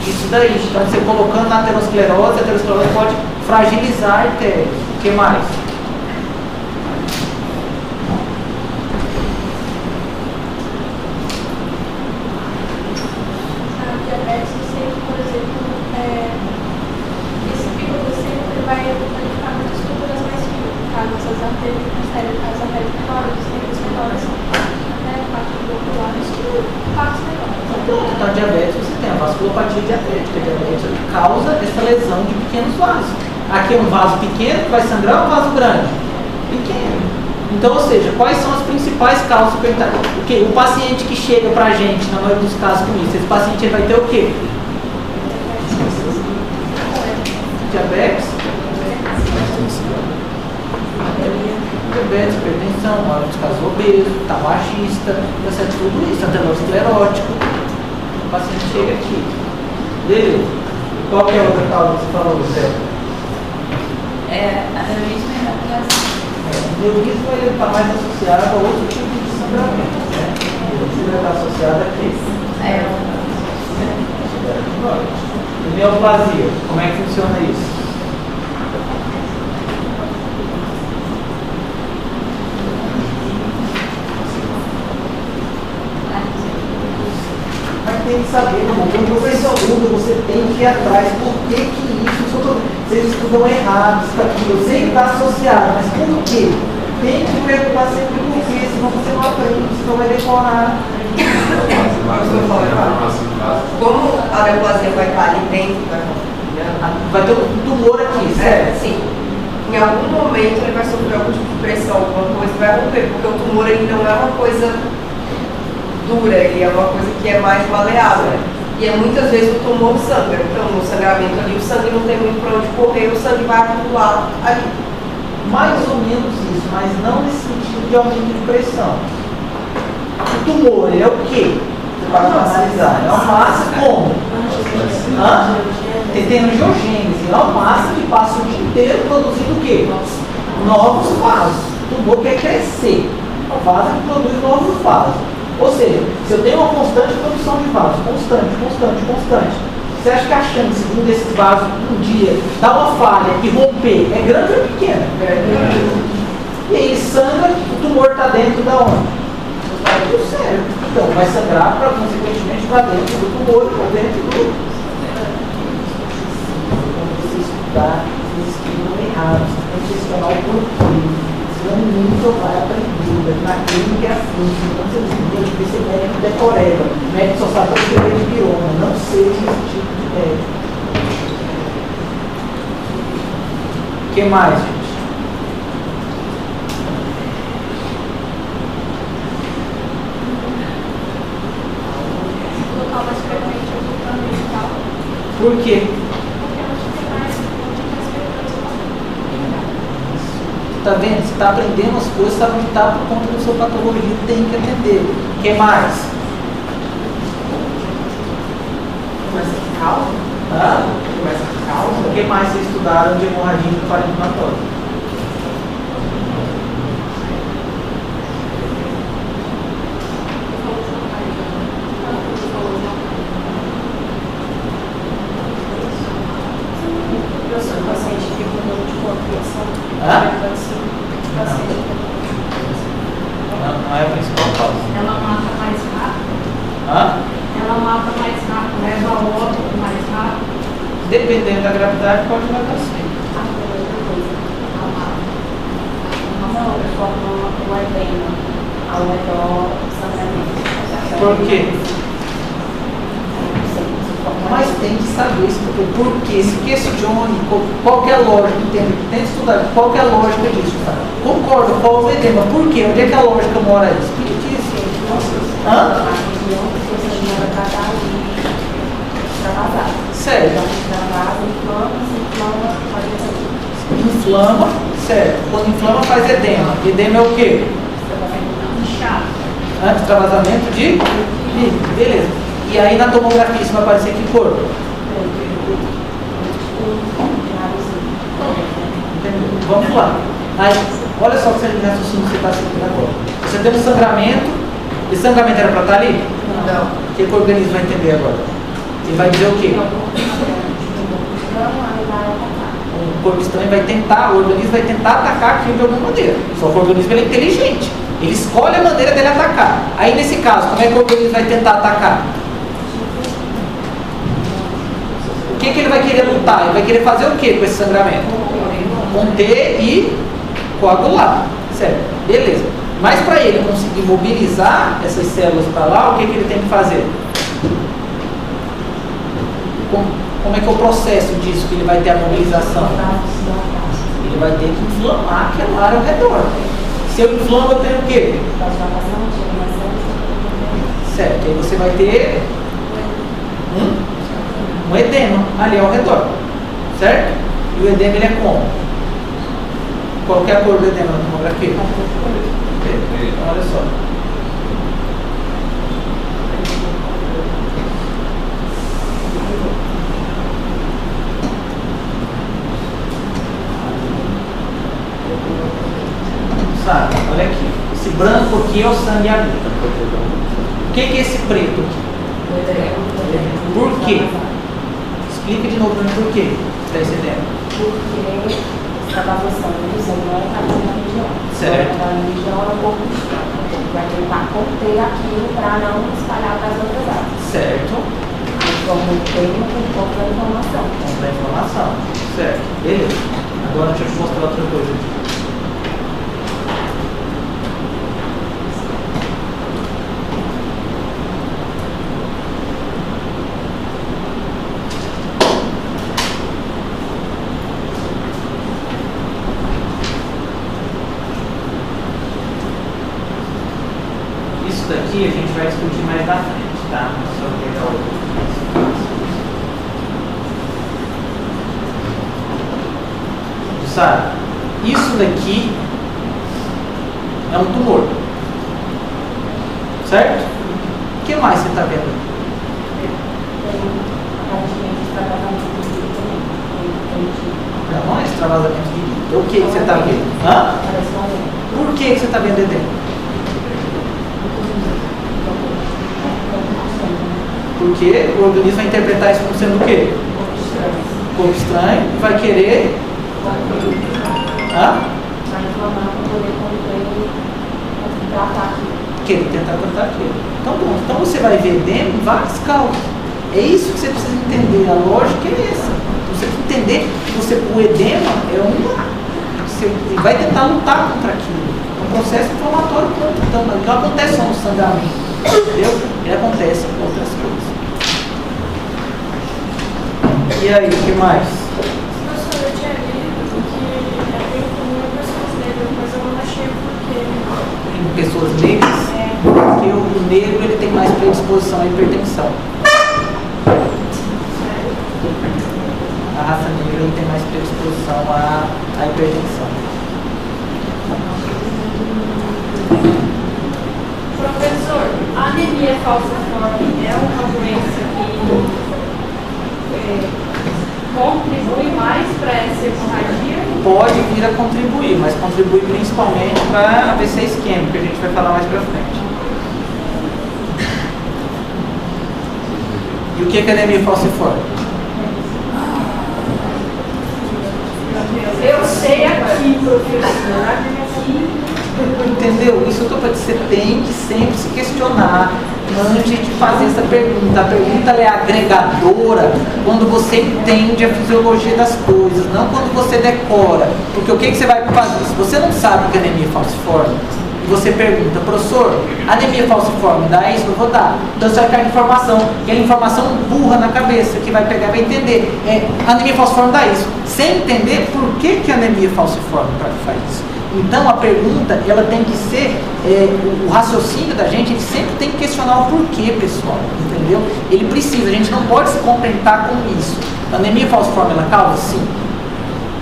Speaker 2: Isso daí. Então, você colocando na aterosclerose, a aterosclerose pode fragilizar a artéria. O que mais? neuropatia diabética. A diabetes causa essa lesão de pequenos vasos. Aqui é um vaso pequeno que vai sangrar, um vaso grande? Pequeno. Então, ou seja, quais são as principais causas superioritárias? O paciente que chega pra gente, na maioria dos casos com isso, esse paciente vai ter o quê? Diabetes, hipertensão, na maioria dos casos obeso, tabagista, tudo isso, anterosclerótico. O paciente chega aqui. Beleza. Qual que é a outra causa que você falou, Zé?
Speaker 5: Aneurisma e hemorragia.
Speaker 2: O neurismo ele está mais associado a outro tipo de sangramento, né? Ele está associado a quê? E neoplasia, como é que funciona isso? Mas tem que saber, irmão, quando você estuda, você tem que ir atrás. Por que isso? Vocês estudam errado, isso aqui. Eu sei que está associado, mas por quê? Tem que perguntar sempre por quê, senão você não aprende, senão vai decorar.
Speaker 6: Como a neoplasia vai estar ali dentro,
Speaker 2: vai ter um tumor aqui, certo?
Speaker 6: Sim. Em algum momento ele vai sofrer algum tipo de pressão, alguma coisa vai romper, porque o tumor ele não é uma coisa dura, ele é uma coisa que é mais maleável. E é muitas vezes o tumor sangra. Então, no sangramento ali, o sangue não tem muito para onde correr, o sangue vai acumular ali.
Speaker 2: Mais ou menos isso, mas não nesse sentido de aumento de pressão. O tumor, ele é o quê? Para analisar, é uma massa como? Tem angiogênese, é uma massa que passa o dia inteiro produzindo o quê? Novos vasos. O tumor quer crescer. É um vaso que produz novos vasos. Ou seja, se eu tenho uma constante produção de vasos, constante, você acha que a chance de um desses vasos um dia dar uma falha e romper é grande ou pequena? E aí sangra, o tumor está dentro da onde? Do cérebro. Então vai sangrar, consequentemente, para dentro do tumor, para dentro do... Quando você estudar, vocês estudam errado, você tem que questionar o porquê. Senão nunca vai aprender. Na clínica é assim, senão você tem que ser médico decoreba. O médico só sabe escrever de pirona, não seja esse tipo de médico. O que mais, gente? Por quê? Tá vendo? Você está aprendendo as coisas, sabe onde está por conta da sua patologia, tem que atender. O que mais?
Speaker 6: Começa a causa? Começa a causa?
Speaker 2: O que mais vocês estudaram de hemorragia do parinflamatório?
Speaker 4: O paciente fica com dor de corpo,
Speaker 2: Não é a principal causa.
Speaker 5: Ela mata mais rápido. Ela mata mais rápido, leva ao óbito mais rápido.
Speaker 2: Dependendo da gravidade, pode matar sim.
Speaker 4: Não, forma o edema ao redor do sangramento.
Speaker 2: Por quê? Mas tem que saber isso, por quê? Se questione qual que é a lógica, tem que estudar qual que é a lógica disso. Tá? Concordo, qual o edema, por quê? Onde é que a lógica mora aí? Explique isso. Sério. Inflama, certo. Quando inflama faz edema. Edema é o quê? Extravasamento de líquido. Beleza. E aí na tomografia isso vai aparecer que cor? Entendeu? Vamos lá. Aí, olha só o raciocínio que você está seguindo agora. Você tem um sangramento. Esse sangramento era para estar ali?
Speaker 6: Não.
Speaker 2: O que o organismo vai entender agora? Ele vai dizer o quê? O corpo estranho vai tentar, o organismo vai tentar atacar aquilo de alguma maneira. Só que o organismo ele é inteligente. Ele escolhe a maneira dele atacar. Aí nesse caso, como é que o organismo vai tentar atacar? O que ele vai querer lutar? Ele vai querer fazer o que com esse sangramento? Conter e coagular. Certo? Beleza. Mas para ele conseguir mobilizar essas células para lá, o que ele tem que fazer? como é que é o processo disso que ele vai ter a mobilização? Ele vai ter que inflamar aquela área ao redor. Se eu inflamo, eu tenho o quê? Certo, aí você vai ter um edema ali ao redor, certo? E o edema ele é como? Qual que é a cor do edema na tomografia? Então, olha só. Sabe? Olha aqui. Esse branco aqui é o sangue adulto. O que é esse preto aqui? Por quê? Explica de novo por quê. Está entendendo?
Speaker 4: Porque essa bagunça do sangue não é na região.
Speaker 2: Certo.
Speaker 4: Na região é o corpo externo. Vai tentar conter aquilo para não espalhar para as outras áreas.
Speaker 2: Certo.
Speaker 4: Como tem um pouco da informação.
Speaker 2: Vamos da informação. Certo. Beleza. Agora deixa eu te mostrar outra coisa aqui. Daqui a gente vai discutir mais da frente, tá? Só pegar outro. Sabe? Isso daqui é um tumor. Certo? O que mais você está vendo? Não é extravasamento de líquido. O que você está vendo? Hã? Por que você está vendo edema? Porque o organismo vai interpretar isso como sendo o quê? Corpo estranho e vai querer. Querer tentar tratar aquilo. Então, bom, então você vai ver edema em várias causas. É isso que você precisa entender. A lógica é essa. Você precisa entender que o edema é uma. Você vai tentar lutar contra aquilo. É um processo inflamatório. Então, não acontece só no sangramento. Entendeu? Ele acontece com outras coisas. E aí, o que mais?
Speaker 4: Professor, eu tinha lido que é bem comum em pessoas negras, mas eu não achei porquê.
Speaker 2: Em pessoas negras? Porque o negro ele tem mais predisposição à hipertensão. A raça negra ele tem mais predisposição à hipertensão.
Speaker 4: Professor, a anemia falciforme é uma doença que contribui mais para essa hemorragia?
Speaker 2: Pode vir a contribuir, mas contribui principalmente para a AVC isquêmico, que a gente vai falar mais para frente. E o que é anemia falciforme?
Speaker 4: Eu sei aqui, professor.
Speaker 2: Entendeu? Isso eu estou para dizer, você tem que sempre se questionar antes de fazer essa pergunta. A pergunta é agregadora quando você entende a fisiologia das coisas, não quando você decora. Porque o que você vai fazer? Se você não sabe o que é anemia falciforme, e você pergunta, professor, anemia falciforme dá isso? Eu vou dar. Então você vai ficar informação, aquela informação burra na cabeça, que vai pegar e vai entender. Anemia falciforme dá isso. Sem entender por que a anemia falciforme faz isso. Então a pergunta, ela tem que ser, o raciocínio da gente, ele sempre tem que questionar o porquê, pessoal, entendeu? Ele precisa, a gente não pode se contentar com isso. A anemia falciforme, ela causa? Sim.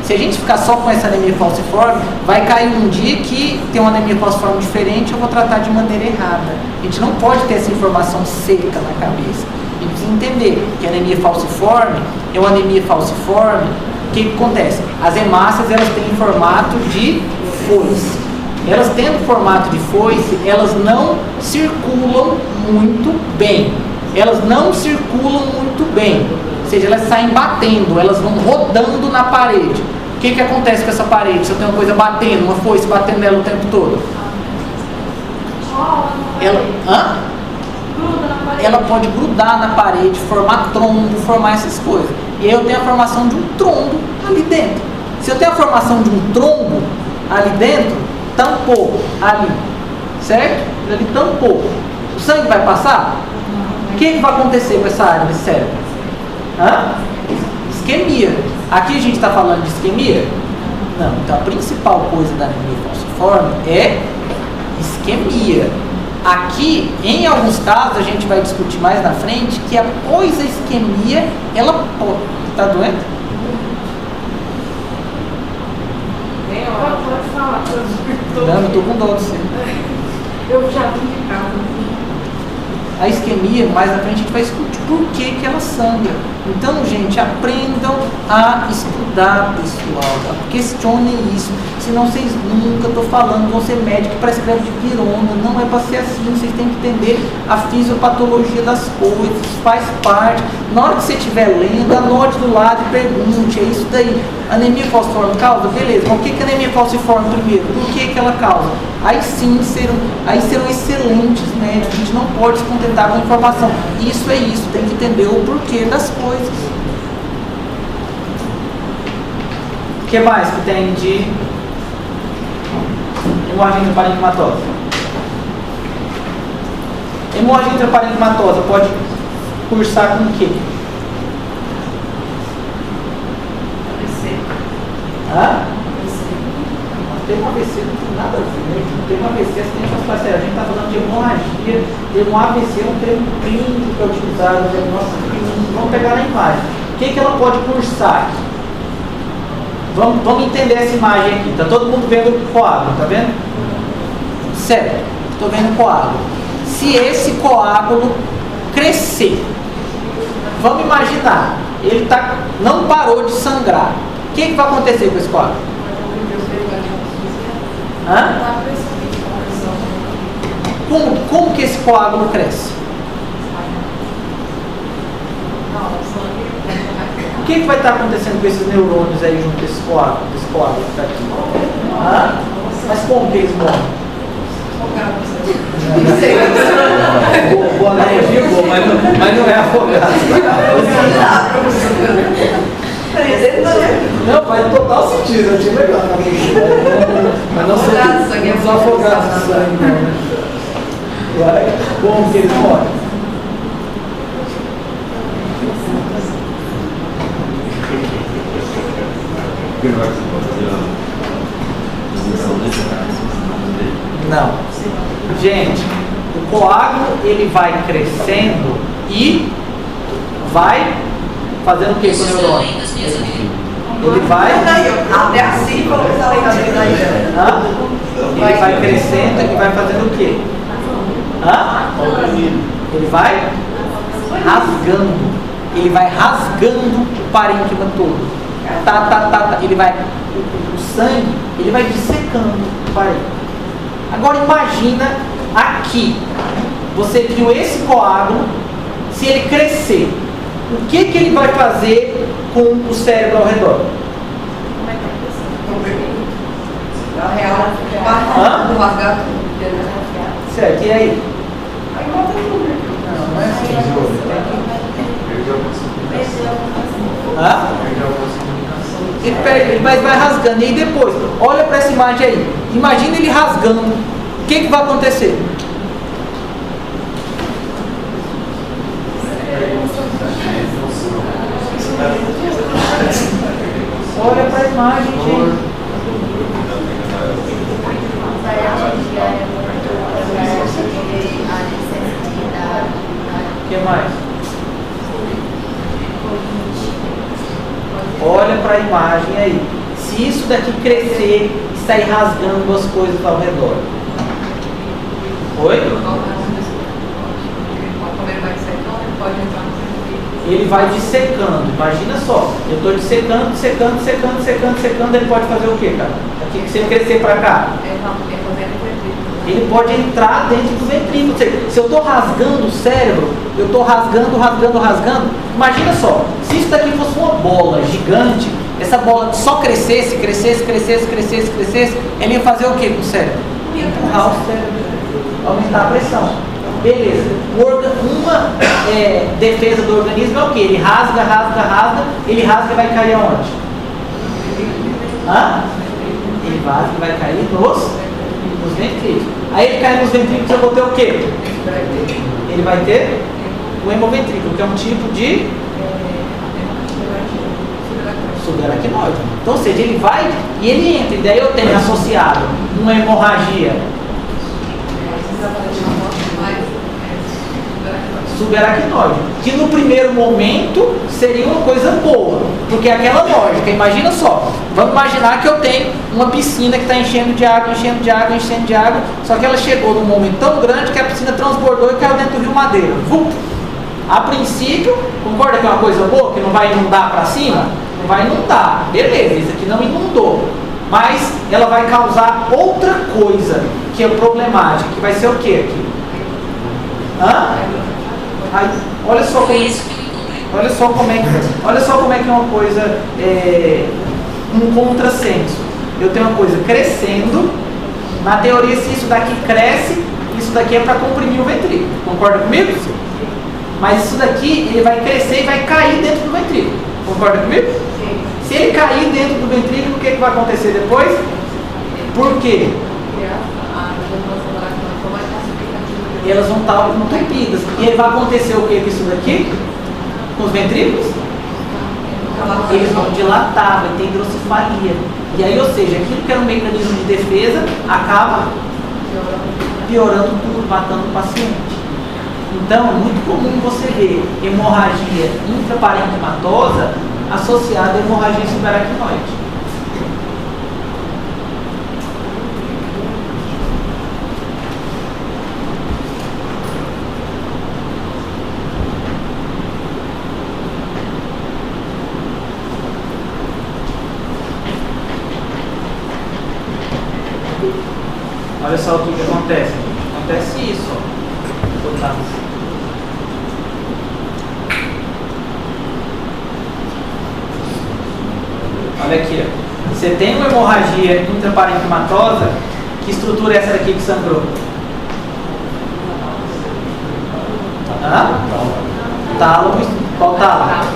Speaker 2: Se a gente ficar só com essa anemia falciforme, vai cair um dia que tem uma anemia falciforme diferente, eu vou tratar de maneira errada. A gente não pode ter essa informação seca na cabeça. A gente precisa entender que a anemia falciforme é uma anemia falciforme. O que acontece? As hemácias, elas têm formato de foice. Elas tendo formato de foice, elas não circulam muito bem. Elas não circulam muito bem. Ou seja, elas saem batendo, elas vão rodando na parede. O que acontece com essa parede? Se eu tenho uma coisa batendo, uma foice batendo nela o tempo todo? Ela pode grudar na parede, formar trombo, formar essas coisas. E aí eu tenho a formação de um trombo ali dentro. Se eu tenho a formação de um trombo ali dentro, tampou ali, certo? Ali tampou. O sangue vai passar? O que vai acontecer com essa área desse cérebro? Isquemia. Aqui a gente está falando de isquemia? Não. Então a principal coisa da anemia falciforme é isquemia. Aqui, em alguns casos, a gente vai discutir mais na frente que após a isquemia, ela pode... Está doendo?
Speaker 4: Pode falar.
Speaker 2: Não, eu estou com dó de você.
Speaker 4: Eu já vim de casa.
Speaker 2: A isquemia, mais na frente a gente vai discutir por que ela sangra. Então, gente, aprendam a estudar, pessoal. Questionem isso. Senão vocês nunca, estou falando, vão ser médicos que prescrevem de pirona. Não é para ser assim. Vocês têm que entender a fisiopatologia das coisas. Faz parte. Na hora que você estiver lendo, anote do lado e pergunte. É isso daí. Anemia falciforme causa? Beleza. Mas o que é anemia falciforme primeiro? Por que ela causa? Aí sim serão excelentes médicos. A gente não pode se contentar com a informação. Isso é isso. Tem que entender o porquê das coisas. O que mais que tem de hemorragia intraparenquimatosa? Hemorragia intraparenquimatosa pode cursar com o quê? Tem um AVC, não tem nada a ver, tem um AVC, você tem que fazer, a gente está falando de hemorragia, tem um AVC, um termo clínico que é utilizado, vamos pegar na imagem. O que ela pode cursar? Vamos entender essa imagem aqui, está todo mundo vendo o coágulo, está vendo? Certo, estou vendo o coágulo. Se esse coágulo crescer, vamos imaginar, ele não parou de sangrar, o que vai acontecer com esse coágulo? Como que esse coágulo cresce? O que vai estar acontecendo com esses neurônios aí junto com esse coágulo que está aqui? Mas como que eles morrem? Boa analogia, mas não é afogado. Não, faz total sentido, eu achei legal. Mas não são afogados de sangue, não. Como que eles morrem? Não. Gente, o coágulo ele vai crescendo e vai fazendo o que com o neurônio? Ele vai...
Speaker 6: Até assim, como está legal
Speaker 2: Ele vai crescendo e vai fazendo o quê? Ele vai rasgando. Ele vai rasgando o parênquima todo. Ele vai... O sangue, ele vai dissecando o parênquima. Agora imagina aqui. Você viu esse coágulo, se ele crescer, o que ele vai fazer com o cérebro ao redor? Certo, e aí? Não é assim. Ele vai rasgando. E aí depois, olha para essa imagem aí. Imagina ele rasgando. O que vai acontecer? Olha para a imagem, gente. O que mais? Olha para a imagem aí. Se isso daqui crescer e sair rasgando as coisas ao redor. Oi? Ele vai dissecando. Imagina só. Eu estou dissecando, secando. Ele pode fazer o quê, cara? Aqui, se ele crescer para cá. Ele pode entrar dentro do ventrículo. Se eu estou rasgando o cérebro, eu estou rasgando. Imagina só, se isso daqui fosse uma bola gigante, essa bola só crescesse, ele ia fazer o que com o cérebro? Ia empurrar o cérebro, aumentar a pressão. Beleza. Uma defesa do organismo é o que? Ele rasga, ele rasga e vai cair aonde? Ele rasga e vai cair nos ventrículos. Aí ele cai nos ventrículos, eu vou ter o quê? Ele vai ter o hemoventrículo, que é um tipo de Então, ou seja, ele vai e ele entra. E daí eu tenho associado uma hemorragia subaracnoide, que no primeiro momento seria uma coisa boa, porque é aquela lógica, imagina só, vamos imaginar que eu tenho uma piscina que está enchendo de água, só que ela chegou num momento tão grande que a piscina transbordou e caiu dentro do rio Madeira. A princípio, concorda que é uma coisa boa, que não vai inundar para cima? Não vai inundar, beleza, isso aqui não inundou, mas ela vai causar outra coisa que é problemática, que vai ser o que aqui? Aí, olha só como é que é uma coisa, um contrassenso. Eu tenho uma coisa crescendo, na teoria se isso daqui cresce, isso daqui é para comprimir o ventrículo, concorda comigo? Mas isso daqui, ele vai crescer e vai cair dentro do ventrículo, concorda comigo? Sim. Se ele cair dentro do ventrículo, o que vai acontecer depois? Por quê? Elas vão estar entupidas. E aí vai acontecer o que com isso daqui? Com os ventrículos? Eles vão dilatar, vai ter hidrocefalia. E aí, ou seja, aquilo que era um mecanismo de defesa acaba piorando tudo, matando o paciente. Então, é muito comum você ver hemorragia intraparenquimatosa associada a hemorragia subaracnoide. Olha só o que acontece. Acontece isso, ó. Olha aqui, ó. Você tem uma hemorragia intraparenquimatosa. Que estrutura é essa daqui que sangrou? Tálamo. Qual tálamo?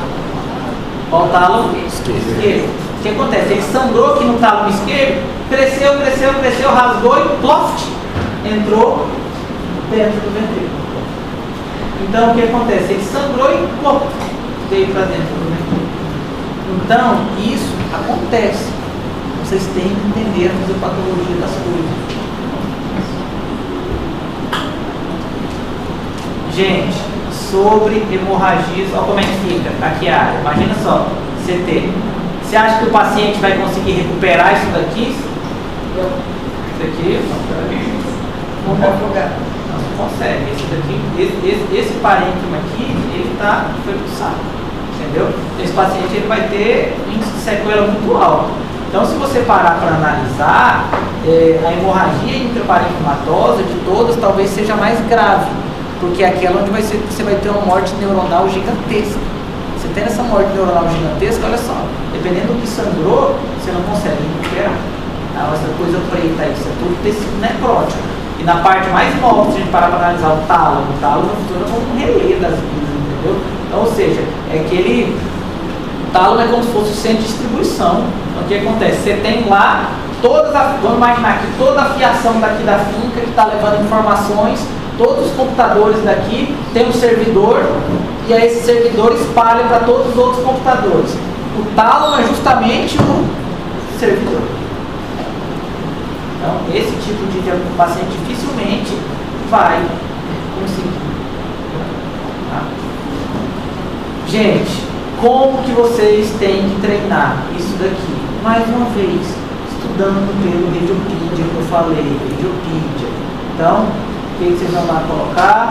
Speaker 2: Qual tálamo? Esquerdo. O que acontece? Ele sangrou aqui no tálamo esquerdo, cresceu, rasgou e ploft, entrou dentro do ventrículo. Então o que acontece? Ele sangrou e ploft, veio para dentro do ventrículo. Então isso acontece. Vocês têm que entender a fisiopatologia das coisas. Gente, sobre hemorragias, olha como é que fica aqui a área. Imagina só, CT. Você acha que o paciente vai conseguir recuperar isso daqui? Isso aqui? Não consegue. Esse daqui, esse parênquima aqui, ele foi pro saco. Entendeu? Esse paciente ele vai ter índice de sequela muito alto. Então, se você parar para analisar, a hemorragia intraparenquimatosa de todas talvez seja mais grave, porque é aquela onde você vai ter uma morte neuronal gigantesca. Você tem essa morte neuronal gigantesca, olha só, dependendo do que sangrou, você não consegue recuperar. Essa coisa preta aí, isso é tudo tecido necrótico. E na parte mais nova, se a gente parar para analisar o tálamo funciona como um relé das vidas, entendeu? Então, ou seja, o tálamo é como se fosse o centro de distribuição. Então, o que acontece? Você tem lá vamos imaginar que toda a fiação daqui da finca que está levando informações, todos os computadores daqui tem um servidor, e aí esse servidor espalha para todos os outros computadores. O tálamo é justamente o servidor. Então, esse tipo de paciente dificilmente vai conseguir. Tá? Gente, como que vocês têm que treinar isso daqui? Mais uma vez, estudando pelo Radiopedia que eu falei, Radiopedia. Então, o que vocês vão lá colocar?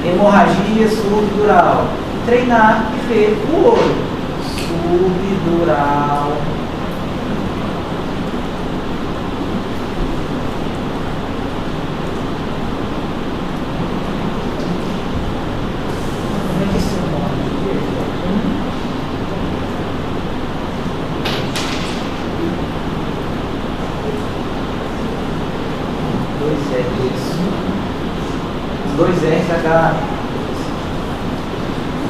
Speaker 2: Hemorragia subdural. Treinar e ver o olho. Subdural. Como é que esse nome? 2 RH.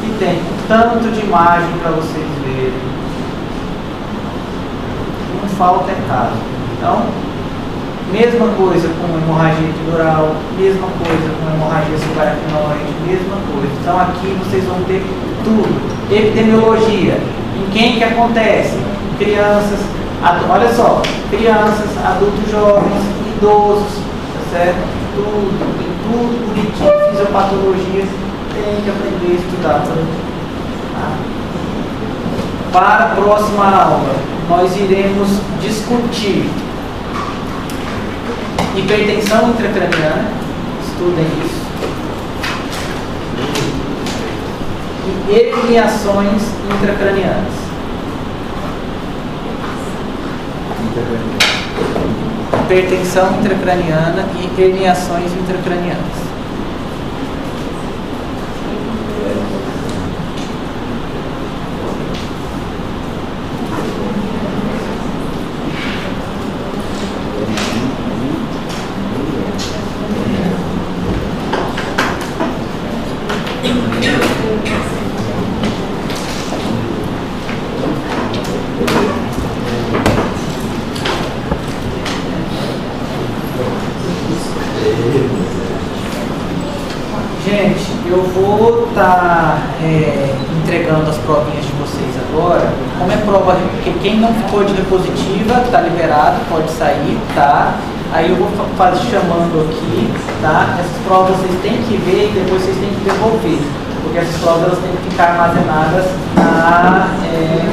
Speaker 2: E tem tanto de imagem para vocês verem. Não falta é caso. Então, mesma coisa com hemorragia epidural, mesma coisa com hemorragia subaracnoide, mesma coisa. Então aqui vocês vão ter tudo. Epidemiologia. Em quem que acontece? crianças, olha só, crianças, adultos jovens, idosos, tá certo? Tudo bonitinho, fisiopatologia, tem que aprender a estudar. Tá? Para a próxima aula, nós iremos discutir hipertensão intracraniana, estudem isso, e herniações intracranianas. Hipertensão intracraniana e herniações intracranianas. Gente, eu vou estar entregando as provinhas de vocês agora. Como é prova, porque quem não ficou de diapositiva está liberado, pode sair, tá? Aí eu vou chamando aqui, tá? Essas provas vocês têm que ver e depois vocês têm que devolver, porque essas provas elas têm que ficar armazenadas na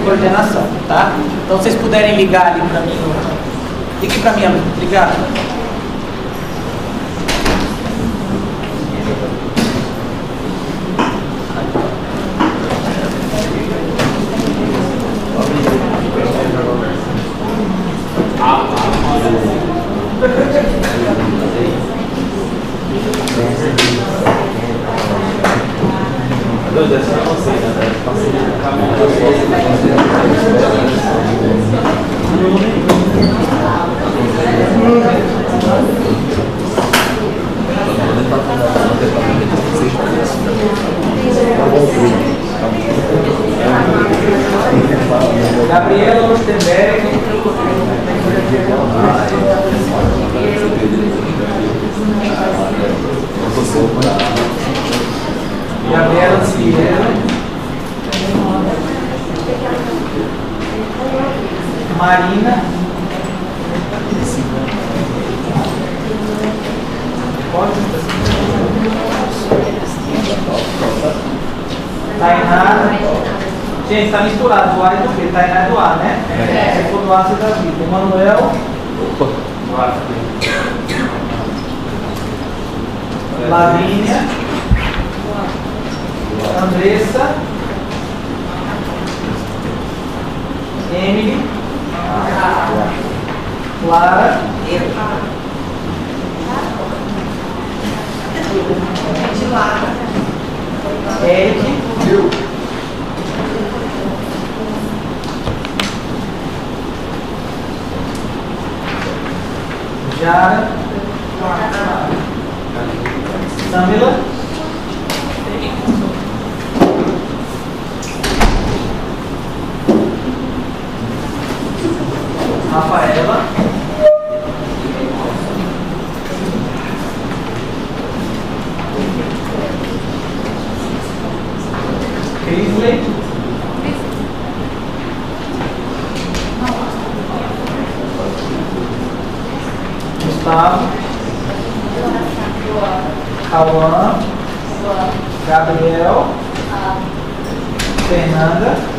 Speaker 2: coordenação, tá? Então, se vocês puderem ligar ali para mim, ligue para mim, ligar. Gabriela Lustenberg. Gabriela Cielo. Marina. Tainá. Gente, está misturado do A e do B. Tainá é do A, né? Se for do A, você está vivo. Emanuel. Lavínia. Andressa. Emily. Clara. Eric. Jara. Samila. Rafaela. Crisley. Gustavo. Cauã. Gabriel. Fernanda.